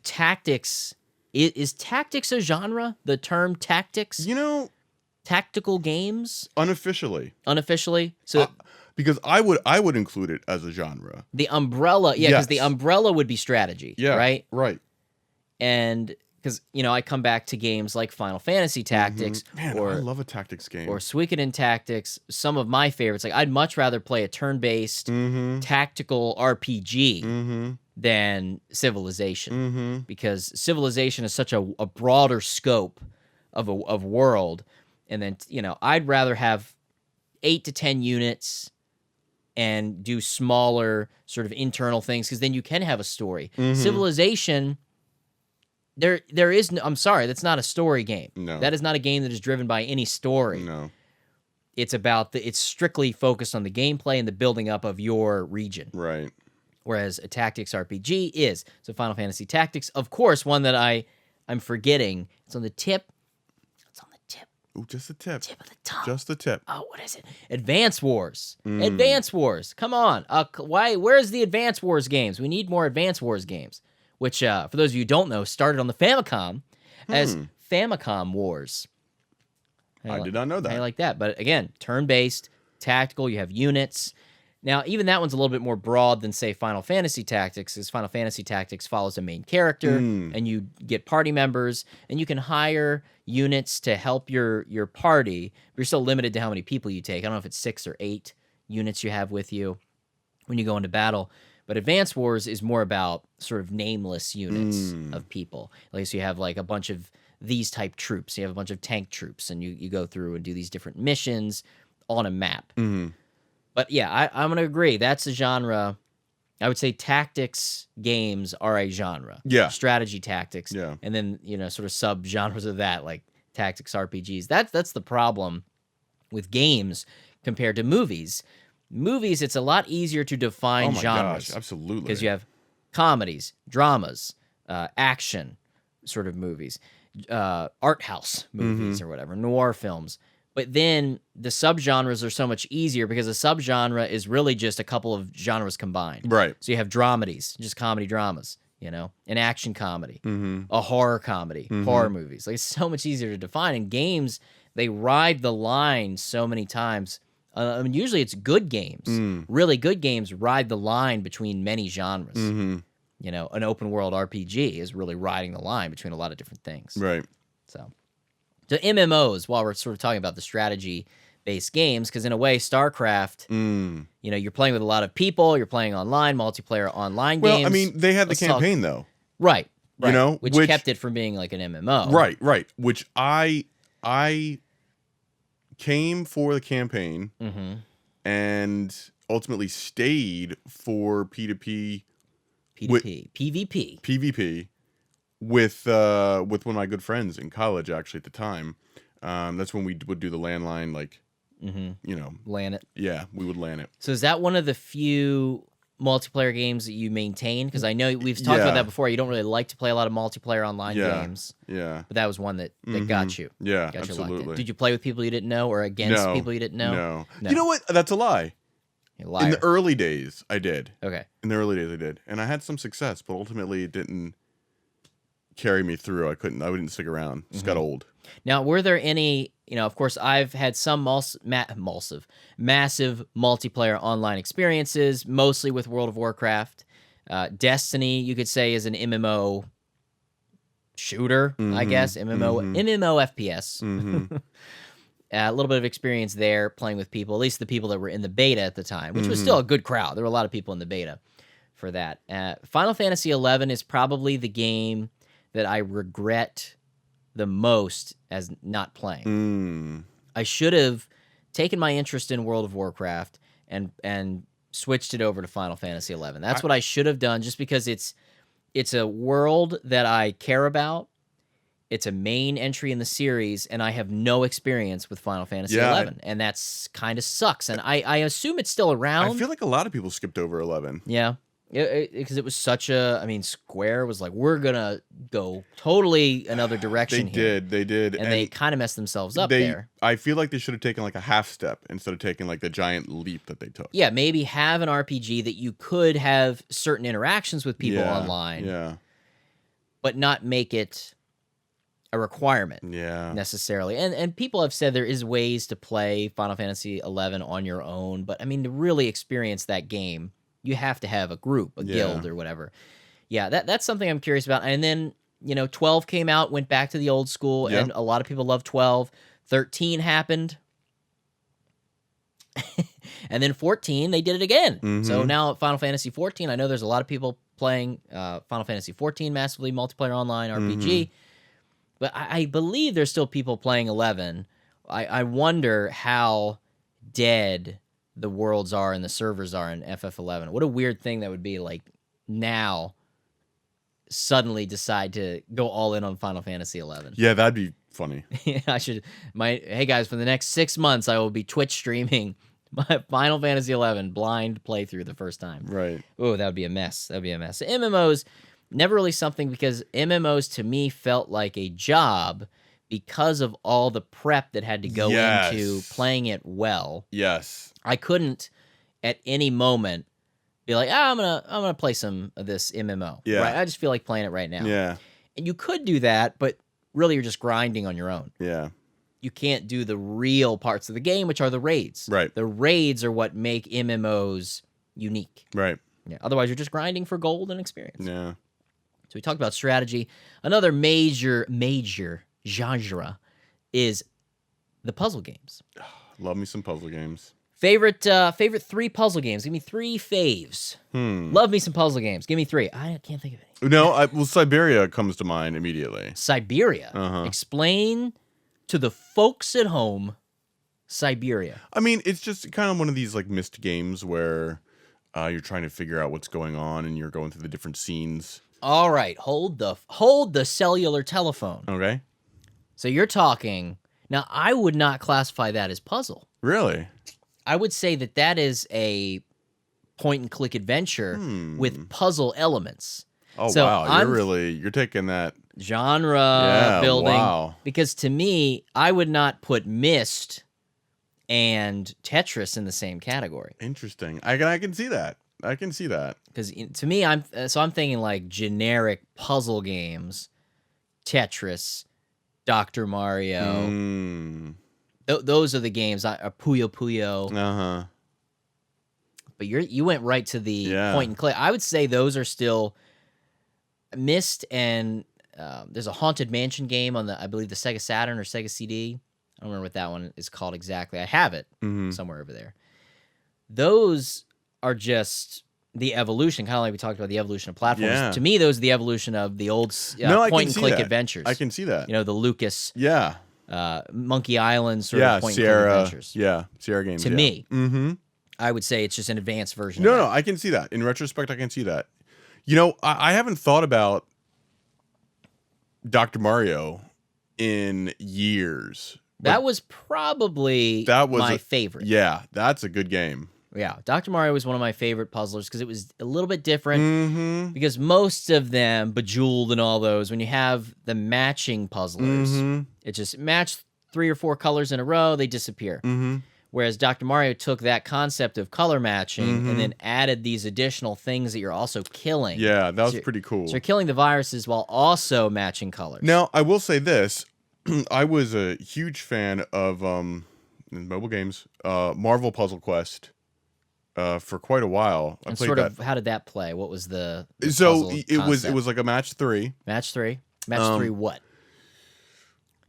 tactics is tactics a genre? The term tactics? Tactical games? Unofficially. So because I would include it as a genre. the umbrella, because the umbrella would be strategy, right? Right. And because, I come back to games like Final Fantasy Tactics, Man, I love a tactics game. or Suikoden Tactics. Some of my favorites, like I'd much rather play a turn-based tactical RPG than Civilization, because Civilization is such a broader scope of world, and then I'd rather have 8 to 10 units and do smaller sort of internal things, because then you can have a story. Civilization. There is no, I'm sorry, that's not a story game. No. That is not a game that is driven by any story. No. It's it's strictly focused on the gameplay and the building up of your region. Right. Whereas a tactics RPG is. So Final Fantasy Tactics, of course, one that I'm forgetting. It's on the tip. Ooh, just the tip. Tip of the tongue. Just the tip. Oh, what is it? Advance Wars. Advance Wars. Come on. Where's the Advance Wars games? We need more Advance Wars games. Which, for those of you who don't know, started on the Famicom as Famicom Wars. I did not know that. I like that. But again, turn-based, tactical, you have units. Now, even that one's a little bit more broad than, say, Final Fantasy Tactics, because Final Fantasy Tactics follows a main character, and you get party members, and you can hire units to help your party, but you're still limited to how many people you take. I don't know if it's 6 or 8 units you have with you when you go into battle. But Advance Wars is more about sort of nameless units of people. Like, so you have like a bunch of these type troops. You have a bunch of tank troops, and you go through and do these different missions on a map. But yeah, I'm going to agree. That's a genre. I would say tactics games are a genre. Yeah. Strategy tactics. Yeah. And then, sort of sub-genres of that, like tactics RPGs. That's the problem with games compared to movies. Movies, it's a lot easier to define genres. Gosh, absolutely. Because you have comedies, dramas, action sort of movies, art house movies or whatever, noir films. But then the subgenres are so much easier, because a subgenre is really just a couple of genres combined. Right. So you have dramedies, just comedy dramas, an action comedy, a horror comedy, horror movies. Like, it's so much easier to define. And games, they ride the line so many times. Usually it's good games. Really good games ride the line between many genres. An open world RPG is really riding the line between a lot of different things. Right. So MMOs, while we're sort of talking about the strategy-based games, because in a way, StarCraft, you're playing with a lot of people, you're playing online, multiplayer online games. Well, I mean, they had the campaign, though. Right. Which kept it from being like an MMO. Right. Which I came for the campaign and ultimately stayed for PvP with one of my good friends in college, actually, at the time. That's when we would do the landline, LAN it. Yeah, we would LAN it. So is that one of the few multiplayer games that you maintain? Because I know we've talked about that before. You don't really like to play a lot of multiplayer online games. Yeah. But that was one that got you. Yeah, got absolutely. Did you play with people you didn't know, or against people you didn't know? No. You know what? That's a lie. You're a liar. In the early days, I did. Okay. In the early days, I did. And I had some success, but ultimately it didn't carry me through. I didn't stick around. Just got old. Now, were there any, of course, I've had some massive multiplayer online experiences, mostly with World of Warcraft. Destiny, you could say, is an MMO shooter, I guess. MMO FPS. A little bit of experience there playing with people, at least the people that were in the beta at the time, which was still a good crowd. There were a lot of people in the beta for that. Final Fantasy XI is probably the game that I regret the most as not playing. I should have taken my interest in World of Warcraft and switched it over to Final Fantasy XI. That's what I should have done, just because it's a world that I care about. It's a main entry in the series, and I have no experience with Final Fantasy XI, and that's kind of sucks. And I assume it's still around. I feel like a lot of people skipped over 11. Yeah. Because it was such a, I mean, Square was like, we're gonna go totally another direction here. They did, And they kind of messed themselves up they, there. I feel like they should have taken like a half step instead of taking like the giant leap that they took. Yeah, maybe have an RPG that you could have certain interactions with people online. Yeah. But not make it a requirement. Yeah. Necessarily. And people have said there is ways to play Final Fantasy 11 on your own, but I mean, to really experience that game, you have to have a group, a guild or whatever. Yeah, that's something I'm curious about. And then, 12 came out, went back to the old school, and a lot of people love 12. 13 happened. And then 14, they did it again. So now Final Fantasy 14, I know there's a lot of people playing Final Fantasy 14 massively, multiplayer online RPG. But I believe there's still people playing 11. I wonder how dead the worlds are and the servers are in FF11. What a weird thing that would be, like, now suddenly decide to go all in on Final Fantasy 11. Yeah, that'd be funny. Hey guys, for the next 6 months, I will be Twitch streaming my Final Fantasy 11 blind playthrough the first time. Right. Oh, that would be a mess. MMOs, never really something, because MMOs to me felt like a job because of all the prep that had to go into playing it well. Yes. I couldn't at any moment be like, I'm gonna play some of this MMO. Yeah. Right? I just feel like playing it right now. Yeah. And you could do that, but really you're just grinding on your own. Yeah. You can't do the real parts of the game, which are the raids. Right. The raids are what make MMOs unique. Right. Yeah. Otherwise, you're just grinding for gold and experience. Yeah. So we talked about strategy. Another major genre is the puzzle games. Love me some puzzle games. Favorite 3 puzzle games. Give me 3 faves. Love me some puzzle games. Give me 3. I can't think of any. No, Siberia comes to mind immediately. Siberia. Explain to the folks at home Siberia. I mean, it's just kind of one of these like missed games where you're trying to figure out what's going on and you're going through the different scenes. All right, hold the cellular telephone. Okay. So you're talking now. I would not classify that as puzzle. Really? I would say that is a point-and-click adventure with puzzle elements. Oh, so wow. You're taking that genre building. Wow. Because to me, I would not put Myst and Tetris in the same category. Interesting. I can see that. I can see that. Because to me, I'm thinking like generic puzzle games, Tetris, Dr. Mario. Those are the games. Puyo Puyo. But you went right to the point and click. I would say those are still Myst, and there's a Haunted Mansion game on I believe the Sega Saturn or Sega CD. I don't remember what that one is called exactly. I have it somewhere over there. Those are just the evolution, kind of like we talked about the evolution of platforms. Yeah. To me, those are the evolution of the old point and click adventures. I can see that. The Lucas. Yeah. Monkey Island sort of point and click adventures. Yeah, Sierra games. To me, I would say it's just an advanced version. No, I can see that. In retrospect, I can see that. I haven't thought about Dr. Mario in years. That was probably my favorite. Yeah, that's a good game. Yeah, Dr. Mario was one of my favorite puzzlers because it was a little bit different. Because most of them, Bejeweled and all those, when you have the matching puzzlers, it just match 3 or 4 colors in a row, they disappear. Whereas Dr. Mario took that concept of color matching and then added these additional things that you're also killing. Yeah, that was pretty cool. So you're killing the viruses while also matching colors. Now, I will say this. I was a huge fan of mobile games, Marvel Puzzle Quest. For quite a while. I played that. How did that play? What was the so puzzle it concept? was like a match 3. Match 3 what?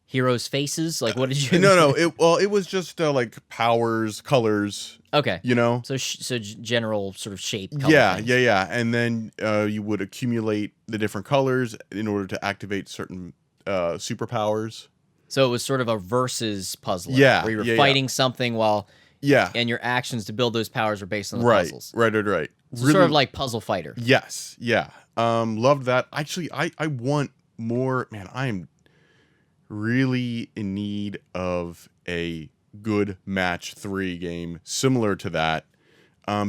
Heroes' faces? Like, what did you? No. It was just like powers, colors. Okay. So general sort of shape. Yeah. And then you would accumulate the different colors in order to activate certain superpowers. So it was sort of a versus puzzle. Yeah. Where you were fighting something while. Yeah. And your actions to build those powers were based on the puzzles. Right. So really, sort of like Puzzle Fighter. Yes. Yeah. Loved that. Actually, I want more. Man, I am really in need of a good match 3 game similar to that.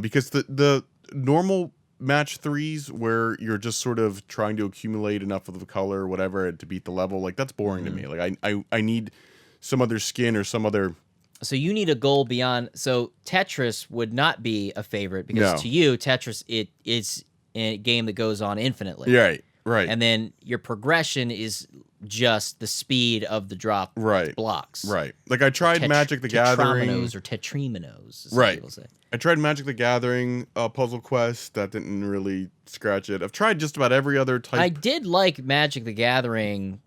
Because the normal match 3s where you're just sort of trying to accumulate enough of the color or whatever to beat the level. Like, that's boring to me. Like, I need some other skin or some other... So you need a goal beyond... So Tetris would not be a favorite because to you, Tetris, it is a game that goes on infinitely. Right. And then your progression is just the speed of the drop blocks. Right. Like, I tried Magic the Gathering. Tetrominoes or Tetriminoes, as people say. I tried Magic the Gathering Puzzle Quest. That didn't really scratch it. I've tried just about every other type. I did like Magic the Gathering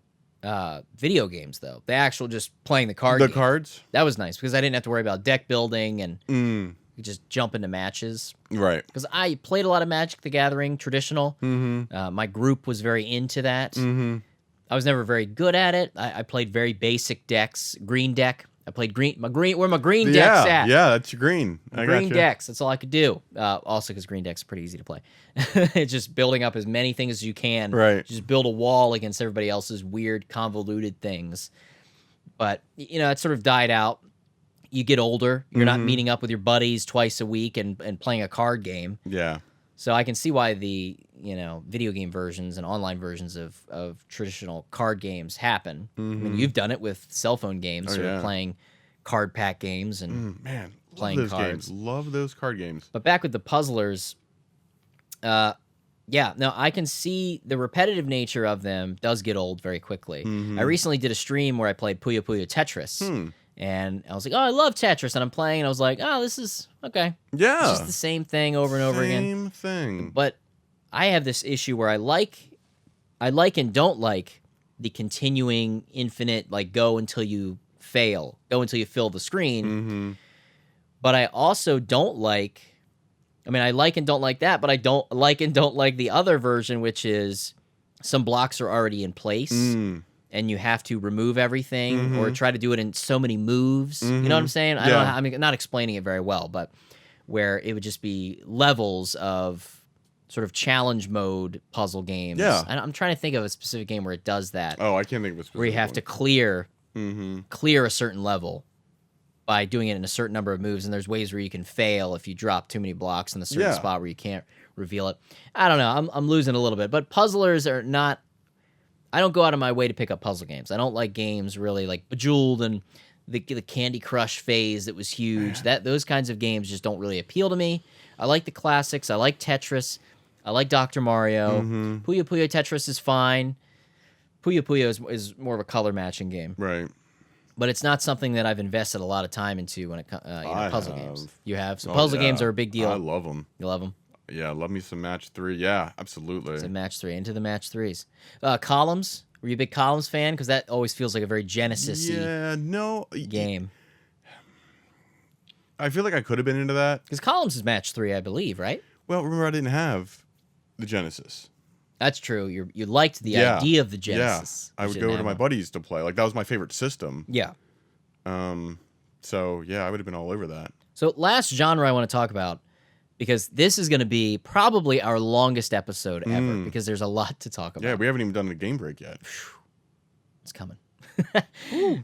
video games, though. The actual just playing the card game. Cards? That was nice because I didn't have to worry about deck building and you just jump into matches. Right. Because I played a lot of Magic the Gathering traditional. My group was very into that. I was never very good at it. I played very basic decks. Green deck. I played green. Where my green decks at? Yeah, that's your green. Green decks. That's all I could do. Also, because green decks are pretty easy to play. It's just building up as many things as you can. Right. Just build a wall against everybody else's weird, convoluted things. But, you know, it sort of died out. You get older. You're not meeting up with your buddies twice a week and playing a card game. Yeah. So I can see why the, you know, video game versions and online versions of traditional card games happen. I mean, you've done it with cell phone games, sort of playing card pack games and man, playing those cards. Games. Love those card games. But back with the puzzlers, yeah, no, I can see the repetitive nature of them does get old very quickly. I recently did a stream where I played Puyo Puyo Tetris. And I was like, oh, I love Tetris. And I'm playing, and I was like, oh, this is okay. Yeah. It's just the same thing over and over again. Same thing. But I have this issue where I like and don't like the continuing infinite, like, go until you fail, go until you fill the screen. But I also don't like, I mean, I like and don't like that, but I don't like and don't like the other version, which is some blocks are already in place. And you have to remove everything or try to do it in so many moves. You know what I'm saying? I don't. I'm not explaining it very well, but where it would just be levels of sort of challenge mode puzzle games. Yeah. I'm trying to think of a specific game where it does that. Oh, I can't think of a specific where you have to clear a certain level by doing it in a certain number of moves, and there's ways where you can fail if you drop too many blocks in a certain spot where you can't reveal it. I don't know. I'm losing a little bit, but puzzlers are not. I don't go out of my way to pick up puzzle games. I don't like games really like Bejeweled and the Candy Crush phase that was huge. Those kinds of games just don't really appeal to me. I like the classics. I like Tetris. I like Dr. Mario. Puyo Puyo Tetris is fine. Puyo Puyo is more of a color matching game. Right. But it's not something that I've invested a lot of time into when it comes puzzle games. You have? So Oh, puzzle yeah. games are a big deal. I love them. You love them? Yeah, love me some match 3. Yeah, absolutely. It's a match 3. Into the match 3s. Columns. Were you a big Columns fan? Because that always feels like a very Genesis-y game. I feel like I could have been into that. Because Columns is match 3, I believe, right? Well, remember, I didn't have the Genesis. That's true. You liked the idea of the Genesis. Yeah, I would go to my buddies to play. Like, that was my favorite system. Yeah. So, yeah, I would have been all over that. So, last genre I want to talk about, because this is going to be probably our longest episode ever, because there's a lot to talk about. Yeah, we haven't even done a game break yet. It's coming.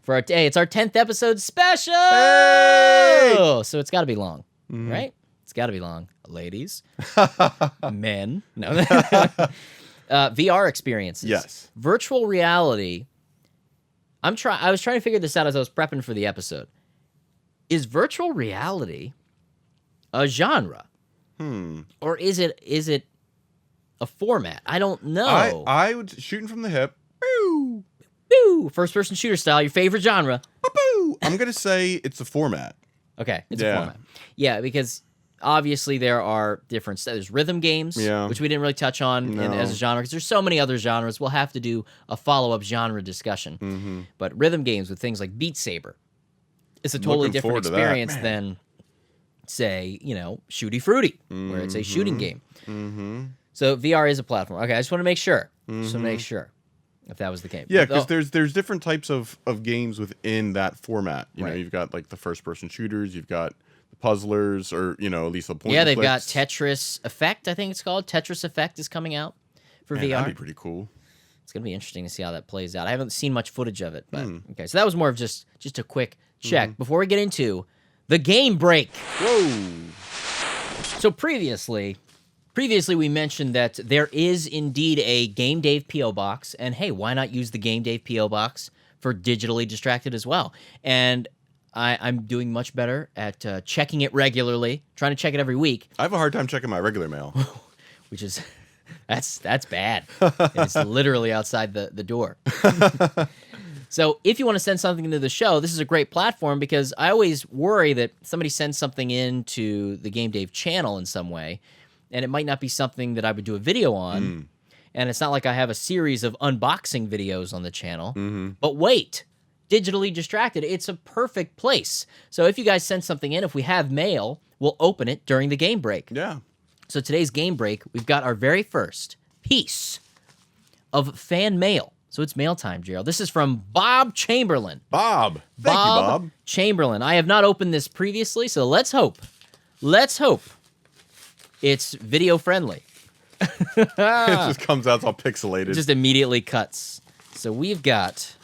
For our day, it's our 10th episode special. Hey! So it's got to be long, right? It's got to be long, ladies, men. No, VR experiences. Yes, virtual reality. I was trying to figure this out as I was prepping for the episode. Is virtual reality a genre? Or is it a format? I don't know. I would shooting from the hip. Boo! First person shooter style, your favorite genre. Boo! I'm gonna say it's a format. Okay, it's a format. Yeah, because obviously there are different. There's rhythm games, which we didn't really touch on as a genre because there's so many other genres. We'll have to do a follow-up genre discussion. But rhythm games with things like Beat Saber, it's a totally different experience than, say, Shooty Fruity, where it's a shooting game. So VR is a platform. Okay, I just want to make sure. If that was the case. Yeah, because there's different types of games within that format. You know, you've got like the first person shooters, you've got the puzzlers, or at least the point. Yeah, they've got Tetris Effect, I think it's called. Tetris Effect is coming out for VR. That'd be pretty cool. It's gonna be interesting to see how that plays out. I haven't seen much footage of it, but okay. So that was more of just a quick check before we get into the game break. Whoa. So previously, Previously, we mentioned that there is indeed a Game Dave P.O. Box, and hey, why not use the Game Dave P.O. Box for Digitally Distracted as well? And I'm doing much better at checking it regularly, trying to check it every week. I have a hard time checking my regular mail. Which is, that's bad. It's literally outside the door. So if you want to send something into the show, this is a great platform because I always worry that somebody sends something into the Game Dave channel in some way, and it might not be something that I would do a video on. And it's not like I have a series of unboxing videos on the channel. But wait, Digitally Distracted, it's a perfect place. So if you guys send something in, if we have mail, we'll open it during the game break. Yeah. So today's game break, we've got our very first piece of fan mail. So it's mail time, Gerald. This is from Bob Chamberlain. Bob. Thank you, Bob. Chamberlain. I have not opened this previously, so let's hope it's video friendly. It just comes out, it's all pixelated. It just immediately cuts. So we've got,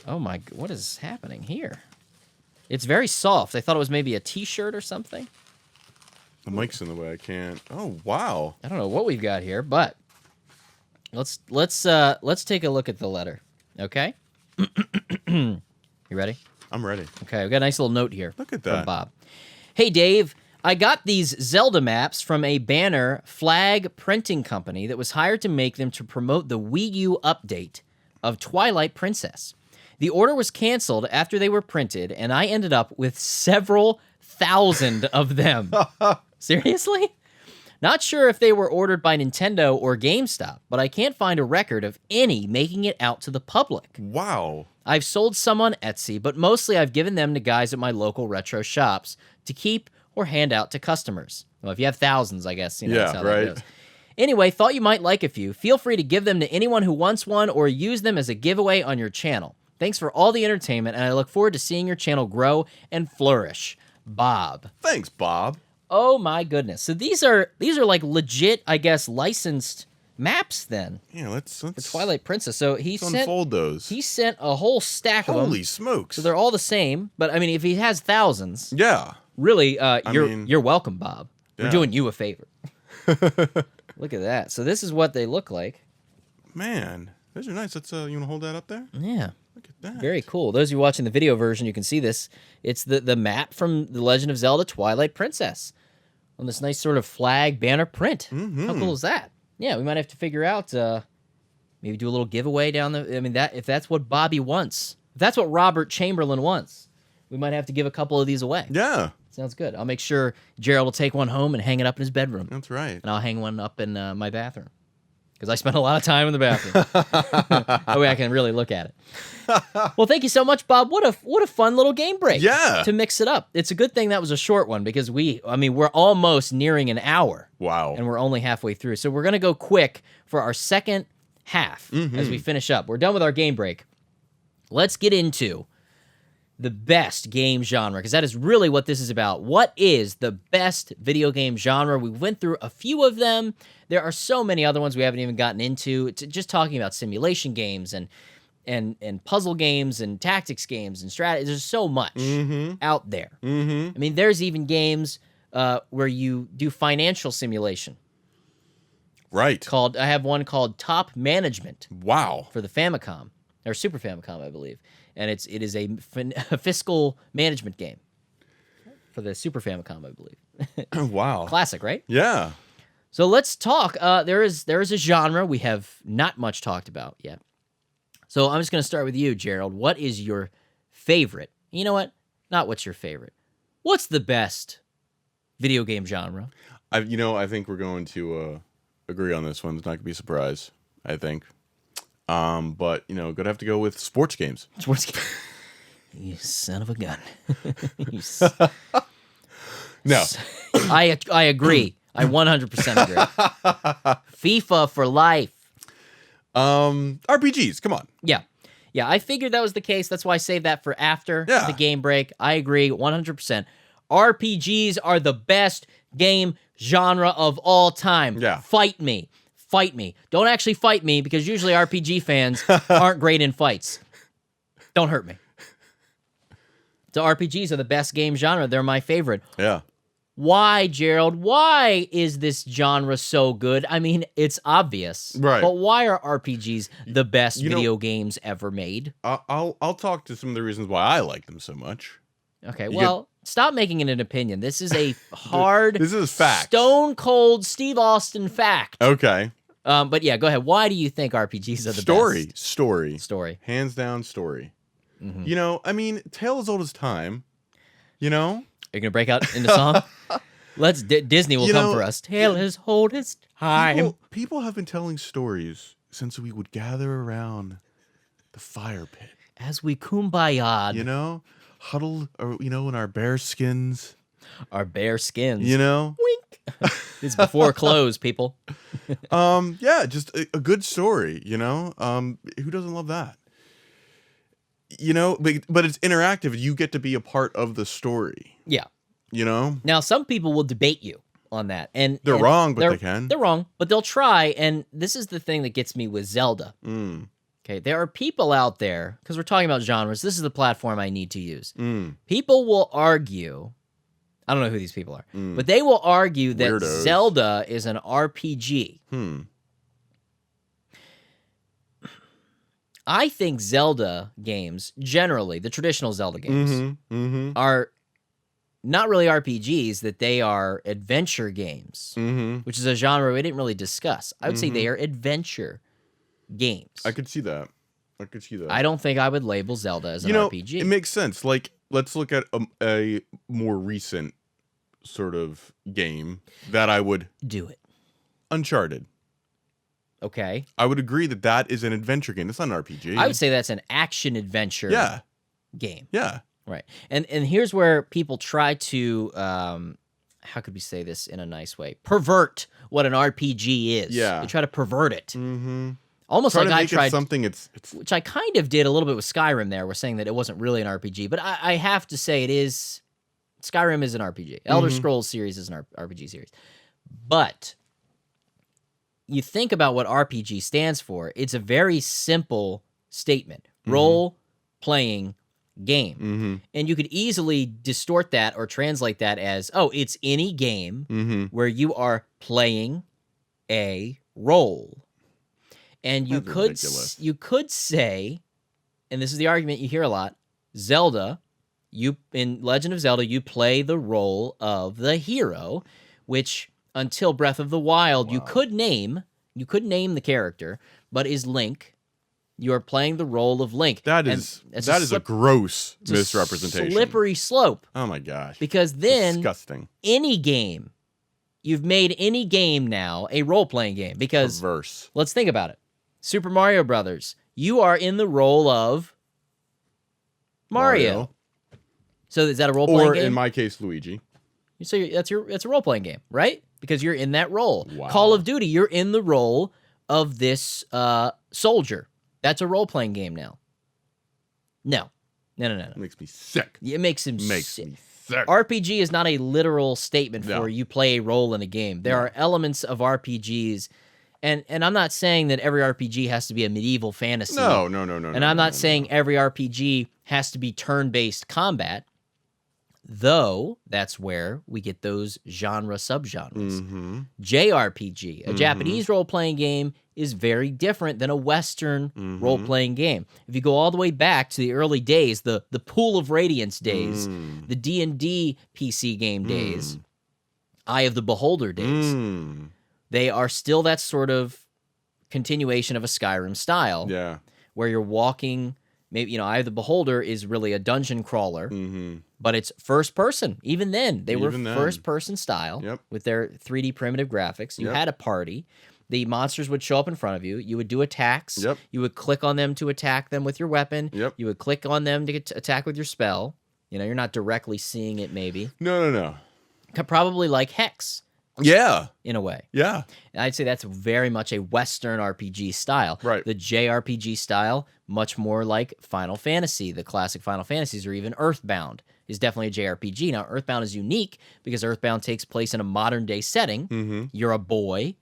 oh my, what is happening here? It's very soft. I thought it was maybe a t-shirt or something. The mic's in the way, I can't. Oh, wow. I don't know what we've got here, but let's take a look at the letter. Okay? You ready? I'm ready. Okay, we got a nice little note here. Look at from that. Bob. Hey Dave, I got these Zelda maps from a banner flag printing company that was hired to make them to promote the Wii U update of Twilight Princess. The order was canceled after they were printed, and I ended up with several thousand of them. Seriously? Not sure if they were ordered by Nintendo or GameStop, but I can't find a record of any making it out to the public. Wow. I've sold some on Etsy, but mostly I've given them to guys at my local retro shops to keep or hand out to customers. Well, if you have thousands, I guess, that's how that goes. Anyway, thought you might like a few. Feel free to give them to anyone who wants one or use them as a giveaway on your channel. Thanks for all the entertainment, and I look forward to seeing your channel grow and flourish. Bob. Thanks, Bob. Oh my goodness. So these are like legit, I guess, licensed maps then. Yeah, let's for Twilight Princess. So let's unfold those. He sent a whole stack of them. Holy smokes. So they're all the same, but I mean if he has thousands, yeah. Really you're welcome, Bob. Yeah. We're doing you a favor. Look at that. So this is what they look like. Man, those are nice. Let's you want to hold that up there? Yeah. Look at that. Very cool. Those of you watching the video version, you can see this. It's the map from The Legend of Zelda Twilight Princess on this nice sort of flag banner print. How cool is that? Yeah, we might have to figure out, maybe do a little giveaway down the... I mean, if that's what Bobby wants, if that's what Robert Chamberlain wants, we might have to give a couple of these away. Yeah. Sounds good. I'll make sure Gerald will take one home and hang it up in his bedroom. That's right. And I'll hang one up in my bathroom. Because I spent a lot of time in the bathroom. That way I can really look at it. Well, thank you so much, Bob. What a fun little game break. Yeah. To mix it up. It's a good thing that was a short one because we're almost nearing an hour. Wow. And we're only halfway through. So we're going to go quick for our second half as we finish up. We're done with our game break. Let's get into the best game genre, because that is really what this is about. What is the best video game genre? We went through a few of them. There are so many other ones we haven't even gotten into. It's just talking about simulation games and puzzle games and tactics games and strategy. There's so much out there. I mean, there's even games where you do financial simulation. Right. I have one called Top Management. Wow. For the Famicom, or Super Famicom, I believe. And it is a fiscal management game for the Super Famicom, I believe. Wow. Classic, right? Yeah. So let's talk. There is a genre we have not much talked about yet. So I'm just going to start with you, Gerald. What is your favorite? You know what? Not what's your favorite. What's the best video game genre? I think we're going to agree on this one. It's not going to be a surprise, I think. But, gonna have to go with sports games. Sports games. You son of a gun. No. I agree. I 100% agree. FIFA for life. RPGs, come on. Yeah. Yeah, I figured that was the case. That's why I saved that for after the game break. I agree 100%. RPGs are the best game genre of all time. Yeah. Fight me. Fight me. Don't actually fight me, because usually RPG fans aren't great in fights. Don't hurt me. So RPGs are the best game genre. They're my favorite. Yeah. Why, Gerald? Why is this genre so good? I mean, it's obvious. Right. But why are RPGs the best You know- video games ever made? I'll talk to some of the reasons why I like them so much. Okay, You well, stop making it an opinion. This is a hard, This is fact. stone cold Steve Austin fact. Okay. But yeah, go ahead. Why do you think RPGs are the best? Story. Hands down story. Mhm. You know, I mean, tale as old as time. You know? Are you gonna break out into song? Disney will come for us. Tale as old as time. People have been telling stories since we would gather around the fire pit. As we kumbaya. You know? Huddled, or, you know, in our bear skins. Our bare skins. You know? Wink. It's before clothes, people. Yeah, just a good story, you know? Who doesn't love that? You know, but it's interactive. You get to be a part of the story. Yeah. You know? Now, some people will debate you on that. And They're wrong, but they can. They're wrong, but they'll try. And this is the thing that gets me with Zelda. Okay, there are people out there, because we're talking about genres. This is the platform I need to use. People will argue, I don't know who these people are, but they will argue that Weirdos. Zelda is an RPG. I think Zelda games, generally, the traditional Zelda games, are not really RPGs, that they are adventure games, which is a genre we didn't really discuss. I would say they are adventure games. I could see that. I don't think I would label Zelda as an RPG. It makes sense. Like, let's look at a more recent sort of game that I would... Do it. Uncharted. Okay. I would agree that that is an adventure game. It's not an RPG. I would say that's an action-adventure game. Yeah. Right. And here's where people try to, how could we say this in a nice way? Pervert what an RPG is. Yeah. They try to pervert it. Almost like I tried something it's which I kind of did a little bit with Skyrim there. We're saying that it wasn't really an RPG, but I have to say it is. Skyrim is an RPG. Elder Scrolls series is an RPG series. But you think about what RPG stands for, it's a very simple statement. Role-playing game. And you could easily distort that or translate that as, oh, it's any game where you are playing a role. And you could say, and this is the argument you hear a lot, Zelda, in Legend of Zelda, you play the role of the hero, which until Breath of the Wild, you could name the character, but is Link. You are playing the role of Link. That is a gross misrepresentation. Slippery slope. Oh my gosh. Because then disgusting. Any game, you've made any game now a role-playing game. Because perverse. Let's think about it. Super Mario Brothers. You are in the role of Mario. So is that a role-playing game? Or in my case, Luigi. So that's a role-playing game, right? Because you're in that role. Wow. Call of Duty, you're in the role of this soldier. That's a role-playing game now. No. It makes me sick. It makes him me sick. sick. RPG is not a literal statement for you play a role in a game. There are elements of RPGs, and I'm not saying that every RPG has to be a medieval fantasy. No. And I'm not saying every RPG has to be turn-based combat, though that's where we get those genre subgenres. JRPG, a Japanese role-playing game, is very different than a Western role-playing game. If you go all the way back to the early days, the Pool of Radiance days, the D&D PC game days, Eye of the Beholder days, they are still that sort of continuation of a Skyrim style. Yeah. Where you're walking, maybe, Eye of the Beholder is really a dungeon crawler, but it's first person. Even then, they were first person style with their 3D primitive graphics. You had a party. The monsters would show up in front of you. You would do attacks. You would click on them to attack them with your weapon. You would click on them to attack with your spell. You're not directly seeing it, maybe. No. Probably like Hex. Yeah. In a way. Yeah. And I'd say that's very much a Western RPG style. Right. The JRPG style, much more like Final Fantasy, the classic Final Fantasies, or even Earthbound is definitely a JRPG. Now, Earthbound is unique because Earthbound takes place in a modern-day setting. You're a boy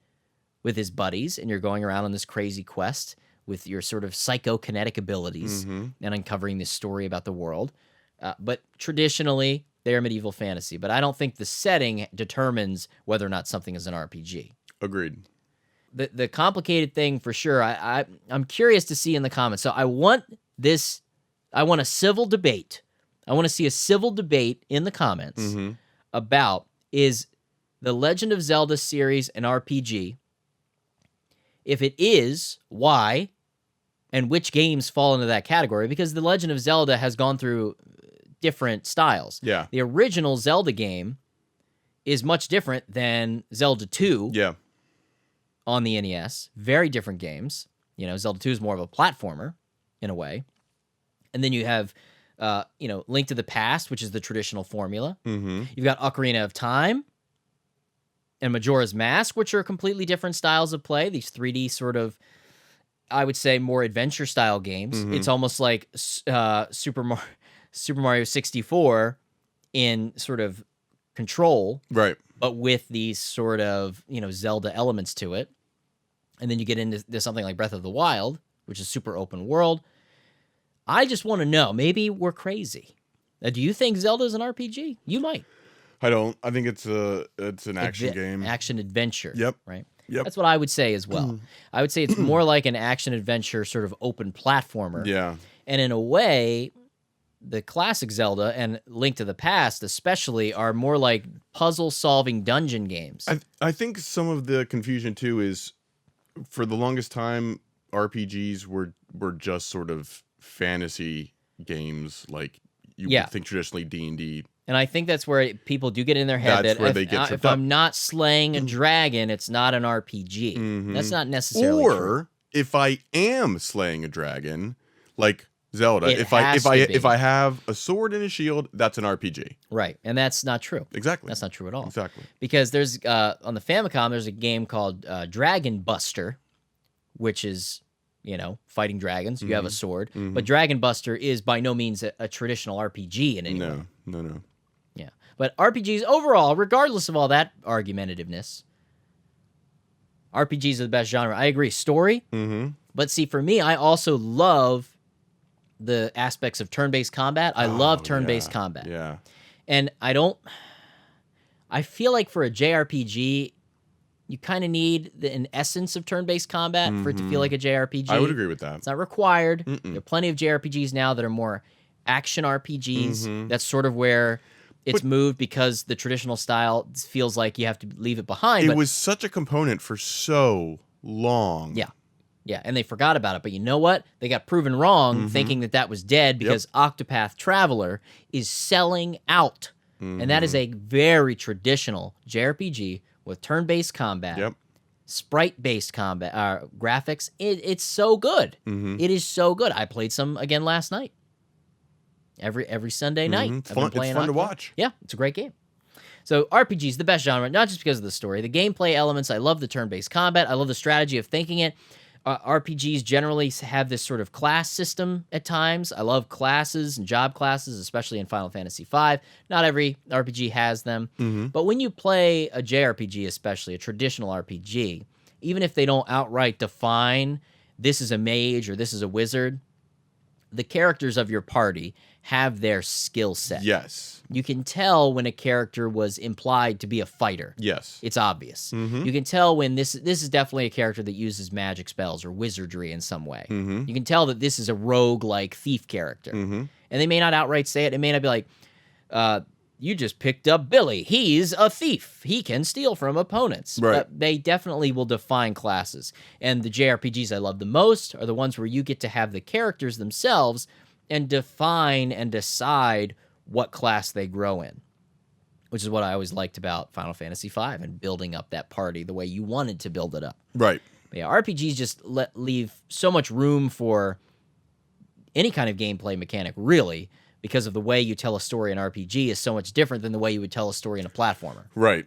with his buddies, and you're going around on this crazy quest with your sort of psychokinetic abilities and uncovering this story about the world. But traditionally, They are medieval fantasy, but I don't think the setting determines whether or not something is an RPG. Agreed. The complicated thing for sure, I'm curious to see in the comments. So I want a civil debate. I want to see a civil debate in the comments about, is the Legend of Zelda series an RPG? If it is, why? And which games fall into that category? Because the Legend of Zelda has gone through different styles. Yeah. The original Zelda game is much different than Zelda 2 on the NES. Very different games. Zelda 2 is more of a platformer in a way. And then you have, Link to the Past, which is the traditional formula. You've got Ocarina of Time and Majora's Mask, which are completely different styles of play. These 3D sort of, I would say, more adventure-style games. It's almost like Super Mario 64 in sort of control. Right. But with these sort of, Zelda elements to it. And then you get into something like Breath of the Wild, which is super open world. I just want to know, maybe we're crazy. Do you think Zelda is an RPG? You might. I don't. I think it's an action game. Action adventure. Yep. Right? Yep. That's what I would say as well. I would say it's more like an action adventure sort of open platformer. Yeah. And in a way, the classic Zelda and Link to the Past especially are more like puzzle-solving dungeon games. I think some of the confusion, too, is for the longest time, RPGs were just sort of fantasy games like you would think traditionally D&D. And I think that's where people do get in their head That's that where they get if I'm not slaying a dragon, it's not an RPG. That's not necessarily true. Or if I am slaying a dragon, like Zelda, It if has to be. if I have a sword and a shield, that's an RPG. Right. And that's not true. Exactly. That's not true at all. Exactly. Because there's on the Famicom, there's a game called Dragon Buster, which is, fighting dragons. You have a sword. But Dragon Buster is by no means a traditional RPG in any way. No. Yeah. But RPGs overall, regardless of all that argumentativeness, RPGs are the best genre. I agree. Story. But see, for me, I also love the aspects of turn-based combat. I love turn-based combat. Yeah. And I feel like for a JRPG, you kind of need an essence of turn-based combat for it to feel like a JRPG. I would agree with that. It's not required. There are plenty of JRPGs now that are more action RPGs. That's sort of where it's moved because the traditional style feels like you have to leave it behind. It was such a component for so long. Yeah. Yeah, and they forgot about it. But you know what? They got proven wrong thinking that was dead because Octopath Traveler is selling out. And that is a very traditional JRPG with turn-based combat, sprite-based combat, graphics. It's so good. It is so good. I played some again last night. Every Sunday night. It's fun to watch. Yeah, it's a great game. So RPGs, the best genre, not just because of the story. The gameplay elements, I love the turn-based combat. I love the strategy of thinking it. RPGs generally have this sort of class system at times. I love classes and job classes, especially in Final Fantasy V. Not every RPG has them. But when you play a JRPG, especially a traditional RPG, even if they don't outright define this is a mage or this is a wizard, the characters of your party have their skill set. Yes. You can tell when a character was implied to be a fighter. Yes. It's obvious. You can tell when this is definitely a character that uses magic spells or wizardry in some way. You can tell that this is a rogue-like thief character. And they may not outright say it. It may not be like, you just picked up Billy. He's a thief. He can steal from opponents. Right. But they definitely will define classes. And the JRPGs I love the most are the ones where you get to have the characters themselves and define and decide what class they grow in, which is what I always liked about Final Fantasy V and building up that party the way you wanted to build it up. Right. But yeah, RPGs just leave so much room for any kind of gameplay mechanic, really, because of the way you tell a story in RPG is so much different than the way you would tell a story in a platformer. Right.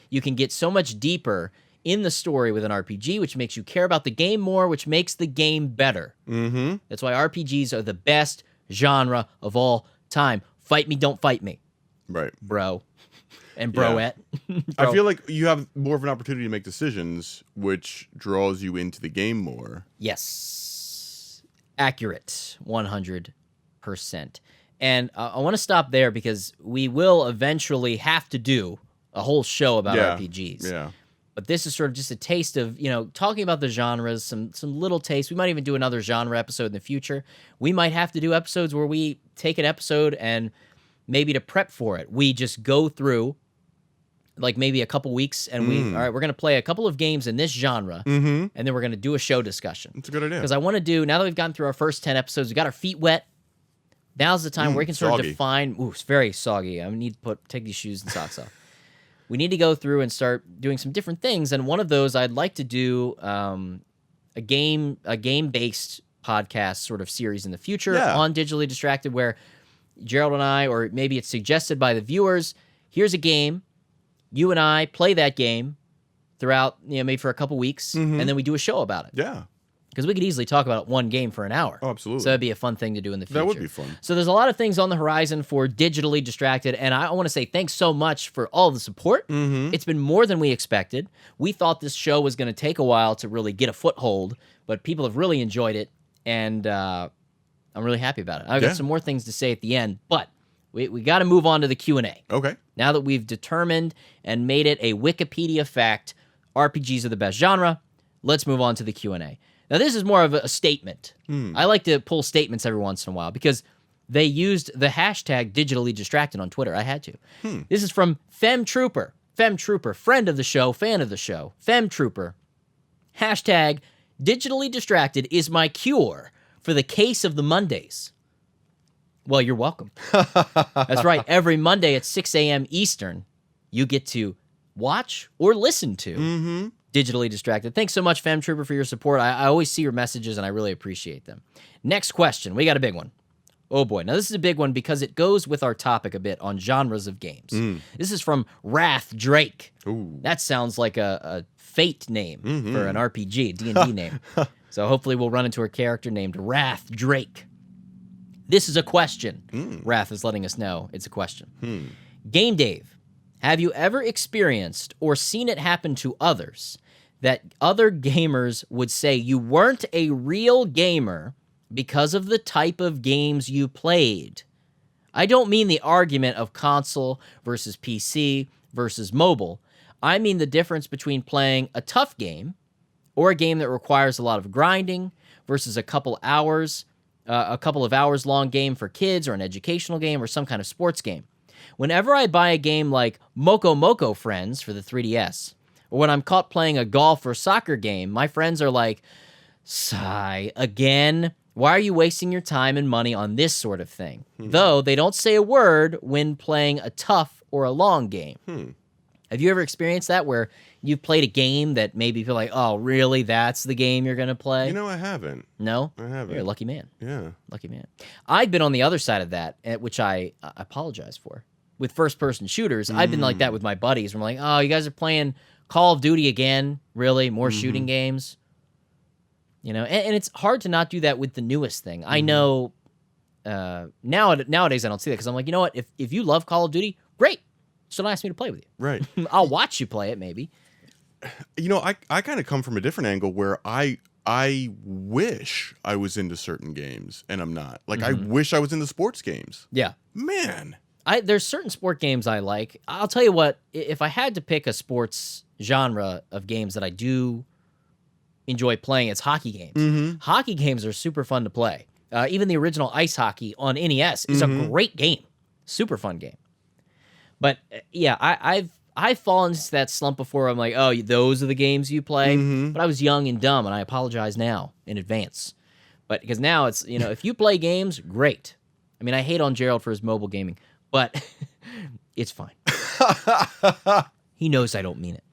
You can get so much deeper in the story with an RPG, which makes you care about the game more, which makes the game better. That's why RPGs are the best genre of all time. Fight me, don't fight me. Right. Bro. And broette. I feel like you have more of an opportunity to make decisions, which draws you into the game more. Yes. Accurate. 100%. And I want to stop there because we will eventually have to do a whole show about RPGs. Yeah. But this is sort of just a taste of, talking about the genres, some little taste. We might even do another genre episode in the future. We might have to do episodes where we take an episode and maybe to prep for it, we just go through like maybe a couple weeks and all right, we're going to play a couple of games in this genre and then we're going to do a show discussion. That's a good idea. Because I want to do, now that we've gotten through our first 10 episodes, we got our feet wet. Now's the time where we can sort of define, it's very soggy. I need to take these shoes and socks off. We need to go through and start doing some different things. And one of those, I'd like to do a game-based podcast sort of series in the future on Digitally Distracted, where Gerald and I, or maybe it's suggested by the viewers, here's a game, you and I play that game throughout, maybe for a couple weeks, and then we do a show about it. Yeah. Because we could easily talk about one game for an hour. Oh, absolutely. So that'd be a fun thing to do in the future. That would be fun. So there's a lot of things on the horizon for Digitally Distracted, and I want to say thanks so much for all the support. It's been more than we expected. We thought this show was going to take a while to really get a foothold, but people have really enjoyed it, and I'm really happy about it. I've got some more things to say at the end, but we got to move on to the Q&A. Okay. Now that we've determined and made it a Wikipedia fact, RPGs are the best genre, let's move on to the Q&A. Now, this is more of a statement. I like to pull statements every once in a while because they used the hashtag Digitally Distracted on Twitter. I had to. This is from FemTrooper. FemTrooper, friend of the show, fan of the show. FemTrooper. Hashtag Digitally Distracted is my cure for the case of the Mondays. Well, you're welcome. That's right. Every Monday at 6 a.m. Eastern, you get to watch or listen to Digitally Distracted. Thanks so much, FemTrooper, for your support. I always see your messages, and I really appreciate them. Next question. We got a big one. Oh, boy. Now, this is a big one because it goes with our topic a bit on genres of games. This is from Wrath Drake. Ooh. That sounds like a Fate name for an RPG, D&D name. So hopefully we'll run into a character named Wrath Drake. This is a question. Wrath is letting us know it's a question. Game Dave, have you ever experienced or seen it happen to others that other gamers would say you weren't a real gamer because of the type of games you played? I don't mean the argument of console versus PC versus mobile. I mean the difference between playing a tough game or a game that requires a lot of grinding versus a couple of hours long game for kids or an educational game or some kind of sports game. Whenever I buy a game like Moko Moko Friends for the 3DS, or when I'm caught playing a golf or soccer game, my friends are like, sigh, again? Why are you wasting your time and money on this sort of thing? Though they don't say a word when playing a tough or a long game. Have you ever experienced that where you've played a game that maybe you feel like, oh, really? That's the game you're going to play? I haven't. No? I haven't. You're a lucky man. Yeah. Lucky man. I've been on the other side of that, which I apologize for. With first-person shooters, I've been like that with my buddies. We're like, oh, you guys are playing Call of Duty again? Really? More shooting games? And it's hard to not do that with the newest thing. I know nowadays I don't see that because I'm like, you know what? If you love Call of Duty, great. Just don't ask me to play with you. Right. I'll watch you play it, maybe. I kind of come from a different angle where I wish I was into certain games and I'm not. Like, I wish I was into sports games. Yeah. Man. There's certain sport games I like. I'll tell you what, if I had to pick a sports genre of games that I do enjoy playing, it's hockey games. Hockey games are super fun to play. Even the original ice hockey on NES is a great game. Super fun game. But yeah, I've fallen into that slump before. I'm like, oh, those are the games you play. But I was young and dumb, and I apologize now in advance. But because now it's, if you play games, great. I mean, I hate on Gerald for his mobile gaming, but it's fine. He knows I don't mean it.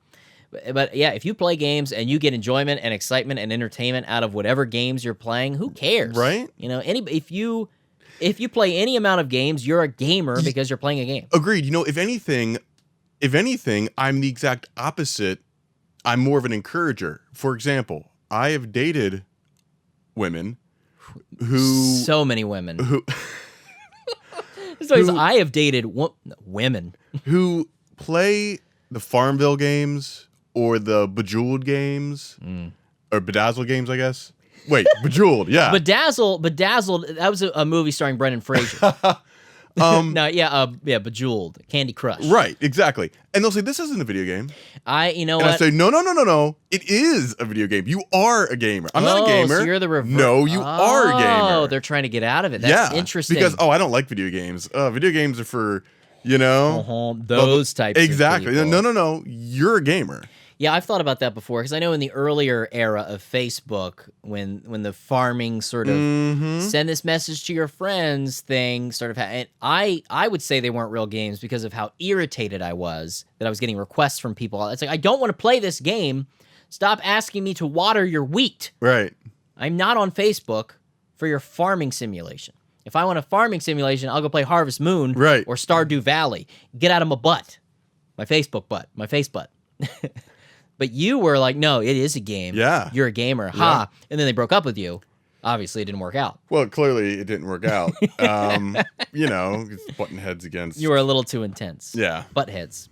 But yeah, if you play games and you get enjoyment and excitement and entertainment out of whatever games you're playing, who cares? Right? If you play any amount of games, you're a gamer because you're playing a game. Agreed. If anything, I'm the exact opposite. I'm more of an encourager. For example, I have dated women who... So many women. I have dated women. Who play the Farmville games or the Bejeweled games. Or Bedazzled games, I guess. Wait, Bejeweled, yeah. Bedazzled, that was a movie starring Brendan Fraser. No, yeah, Bejeweled, Candy Crush. Right, exactly. And they'll say, this isn't a video game. You know And what? I say, no. It is a video game. You are a gamer. I'm not a gamer. So you're the reverse. No, you are a gamer. Oh, they're trying to get out of it. That's interesting. Because, I don't like video games. Video games are for, those types exactly. of people. No. You're a gamer. Yeah, I've thought about that before because I know in the earlier era of Facebook, when the farming sort of send this message to your friends thing sort of and I would say they weren't real games because of how irritated I was that I was getting requests from people. It's like, I don't want to play this game. Stop asking me to water your wheat. Right. I'm not on Facebook for your farming simulation. If I want a farming simulation, I'll go play Harvest Moon or Stardew Valley. Get out of my butt. My Facebook butt. My face butt. But you were like, no, it is a game. Yeah. You're a gamer. Ha. And then they broke up with you. Obviously, it didn't work out. Well, clearly it didn't work out. It's button heads against. You were a little too intense. Yeah. Butt heads.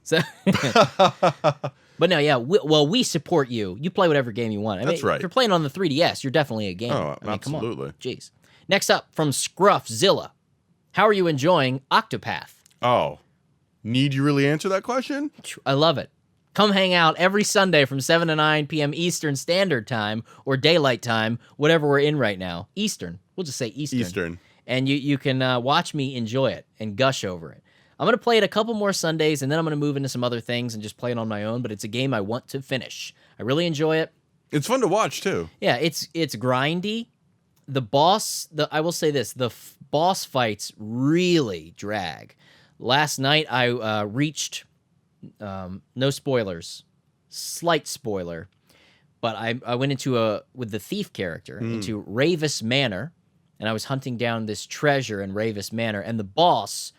So, but no, yeah. We support you. You play whatever game you want. That's right. If you're playing on the 3DS, you're definitely a gamer. Oh, absolutely. Come on. Jeez. Next up, from Scruffzilla. How are you enjoying Octopath? Oh. Need you really answer that question? I love it. Come hang out every Sunday from 7 to 9 p.m. Eastern Standard Time or Daylight Time, whatever we're in right now. Eastern. We'll just say Eastern. And you can watch me enjoy it and gush over it. I'm going to play it a couple more Sundays, and then I'm going to move into some other things and just play it on my own, but it's a game I want to finish. I really enjoy it. It's fun to watch, too. Yeah, it's grindy. The boss, I will say this, the boss fights really drag. Last night, I reached... no spoilers, slight spoiler, but I went with the thief character into Ravis Manor, and I was hunting down this treasure in Ravis Manor, and the boss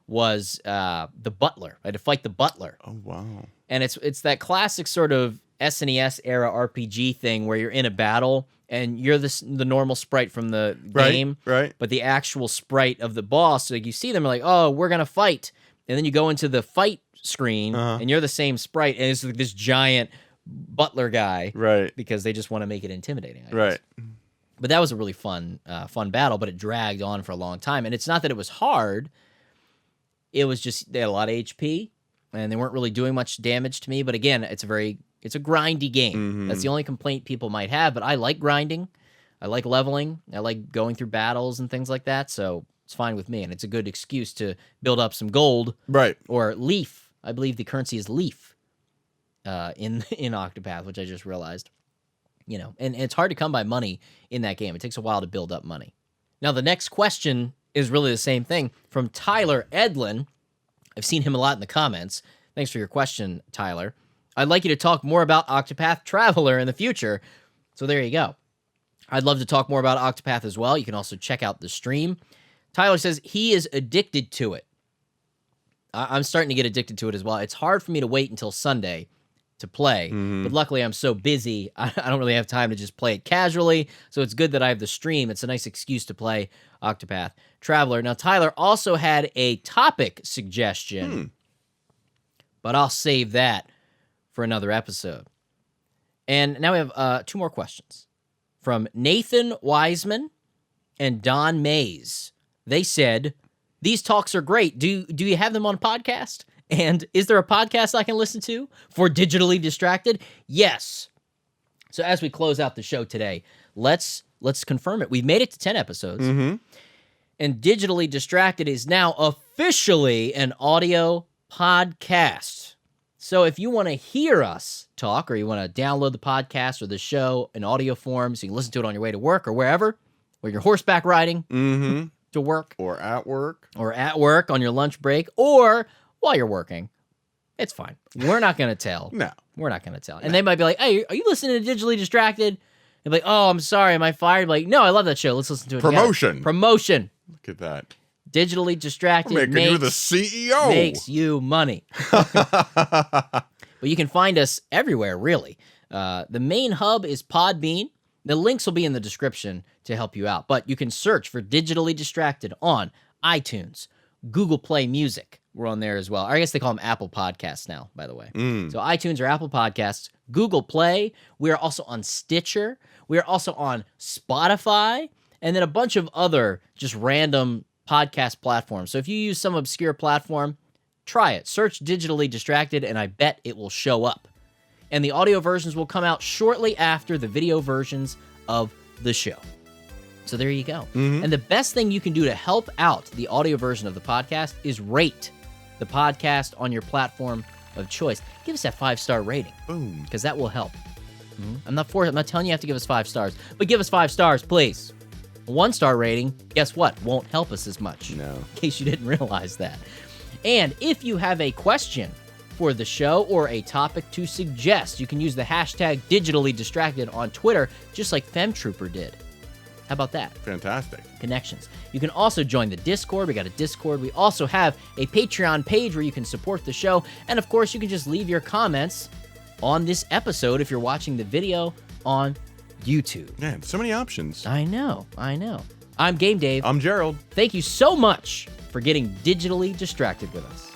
was the butler. I had to fight the butler. Oh, wow. And it's that classic sort of SNES era RPG thing where you're in a battle and you're the normal sprite from the game, right? But the actual sprite of the boss, like you see them, like, oh, we're gonna fight, and then you go into the fight screen and you're the same sprite, and it's like this giant butler guy, right? Because they just want to make it intimidating, I right? Guess. But that was a really fun battle, but it dragged on for a long time, and it's not that it was hard. It was just they had a lot of HP, and they weren't really doing much damage to me. But again, it's a grindy game. That's the only complaint people might have. But I like grinding, I like leveling, I like going through battles and things like that. So it's fine with me, and it's a good excuse to build up some gold, right? Or leaf. I believe the currency is leaf in Octopath, which I just realized. And it's hard to come by money in that game. It takes a while to build up money. Now, the next question is really the same thing from Tyler Edlin. I've seen him a lot in the comments. Thanks for your question, Tyler. I'd like you to talk more about Octopath Traveler in the future. So there you go. I'd love to talk more about Octopath as well. You can also check out the stream. Tyler says he is addicted to it. I'm starting to get addicted to it as well. It's hard for me to wait until Sunday to play, but luckily I'm so busy, I don't really have time to just play it casually, so it's good that I have the stream. It's a nice excuse to play Octopath Traveler. Now, Tyler also had a topic suggestion, but I'll save that for another episode. And now we have 2 more questions from Nathan Wiseman and Don Mays. They said, these talks are great. Do you have them on podcast? And is there a podcast I can listen to for Digitally Distracted? Yes. So as we close out the show today, let's confirm it. We've made it to 10 episodes. And Digitally Distracted is now officially an audio podcast. So if you want to hear us talk, or you want to download the podcast or the show in audio form so you can listen to it on your way to work or wherever, or you're horseback riding to work. Or at work. Or at work on your lunch break, or while you're working, it's fine. We're not going to tell. No. We're not going to tell. And they might be like, hey, are you listening to Digitally Distracted? And be like, oh, I'm sorry, am I fired? Like, no, I love that show. Let's listen to it together. Promotion. Look at that. Digitally Distracted We're making you the CEO. Makes you money. But you can find us everywhere, really. The main hub is Podbean. The links will be in the description to help you out. But you can search for Digitally Distracted on iTunes, Google Play Music. We're on there as well. Or I guess they call them Apple Podcasts now, by the way. So iTunes or Apple Podcasts, Google Play. We are also on Stitcher. We are also on Spotify. And then a bunch of other just random podcast platforms. So if you use some obscure platform, try it. Search Digitally Distracted, and I bet it will show up. And the audio versions will come out shortly after the video versions of the show. So there you go. Mm-hmm. And the best thing you can do to help out the audio version of the podcast is rate the podcast on your platform of choice. Give us that 5-star rating. Boom. Because that will help. I'm not telling you have to give us 5 stars, but give us 5 stars, please. A 1-star rating, guess what? Won't help us as much. No. In case you didn't realize that. And if you have a question for the show or a topic to suggest, you can use the hashtag #DigitallyDistracted on Twitter, just like FemTrooper did. How about that? Fantastic. Connections. You can also join the Discord. We got a Discord. We also have a Patreon page where you can support the show. And of course, you can just leave your comments on this episode if you're watching the video on YouTube. Man, so many options. I know. I'm Game Dave. I'm Gerald. Thank you so much for getting digitally distracted with us.